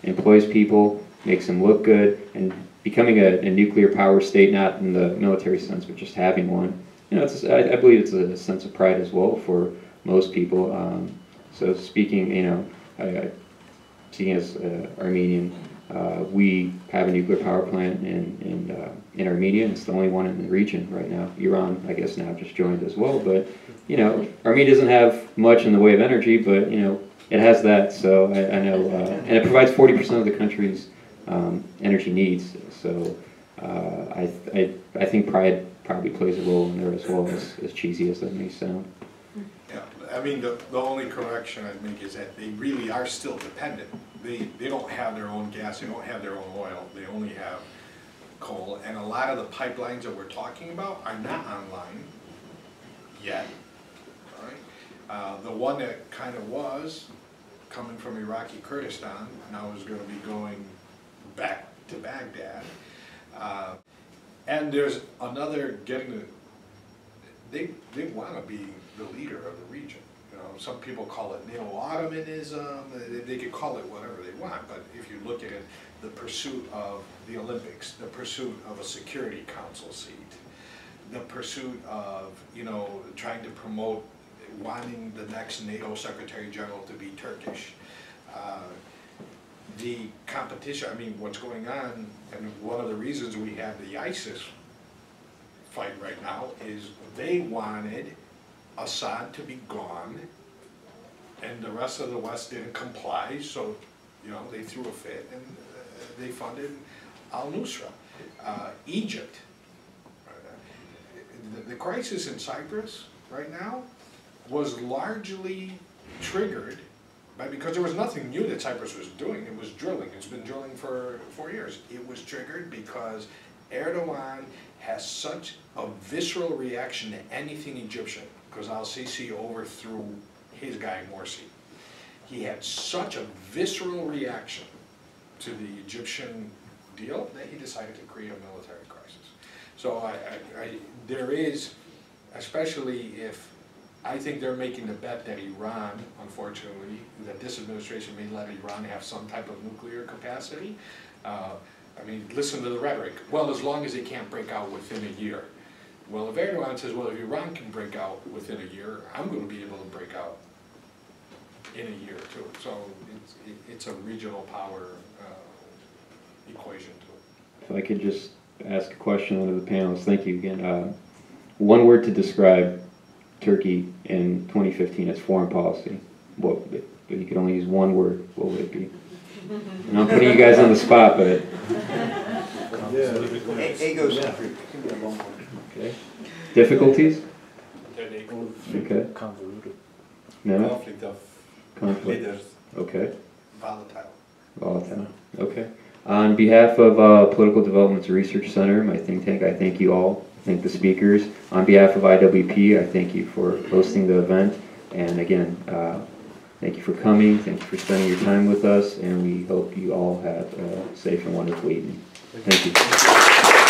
Employs people, makes them look good, and becoming a nuclear power state, not in the military sense, but just having one. I believe it's a sense of pride as well for most people. So speaking, seeing as Armenian, we have a nuclear power plant in Armenia, and it's the only one in the region right now. Iran, I guess, now just joined as well, but you know, Armenia doesn't have much in the way of energy, but you know, it has that. So I know, and it provides 40% of the country's energy needs. So I think pride probably plays a role in there as well, as cheesy as that may sound. Yeah, I mean, the only correction I'd make is that they really are still dependent. They don't have their own gas, they don't have their own oil, they only have coal, and a lot of the pipelines that we're talking about are not online yet. Right? The one that kind of was coming from Iraqi Kurdistan now is going to be going back to Baghdad. And there's another they want to be the leader of the region. You know, some people call it neo-Ottomanism. They could call it whatever they want, but if you look at it, the pursuit of the Olympics, the pursuit of a Security Council seat, the pursuit of, you know, trying to promote wanting the next NATO Secretary General to be Turkish. The competition, I mean, what's going on, and one of the reasons we have the ISIS fight right now is they wanted Assad to be gone, and the rest of the West didn't comply, so, you know, they threw a fit and they funded al-Nusra. Egypt, the crisis in Cyprus right now was largely triggered because there was nothing new that Cyprus was doing. It was drilling. It's been drilling for 4 years. It was triggered because Erdogan has such a visceral reaction to anything Egyptian, because al-Sisi overthrew his guy Morsi. He had such a visceral reaction to the Egyptian deal that he decided to create a military crisis. So there is, especially if, I think they're making the bet that Iran, unfortunately, that this administration may let Iran have some type of nuclear capacity. I mean, listen to the rhetoric. Well, as long as they can't break out within a year. Well, if Erdogan says, well, if Iran can break out within a year, I'm going to be able to break out in a year too. So it's a regional power equation to it. If I could just ask a question of the panelists. Thank you again. One word to describe Turkey in 2015 as foreign policy. What, if you could only use one word, what would it be? And I'm putting you guys on the spot, but... Egocentric. Okay. Difficulties? Okay. Convoluted. No? Conflict of Conflict. leaders. Okay. Volatile. Volatile. Okay. On behalf of Political Developments Research Center, my think tank, I thank you all. I thank the speakers. On behalf of IWP, I thank you for hosting the event. And again, thank you for coming. Thank you for spending your time with us. And we hope you all have a safe and wonderful evening. Thank you.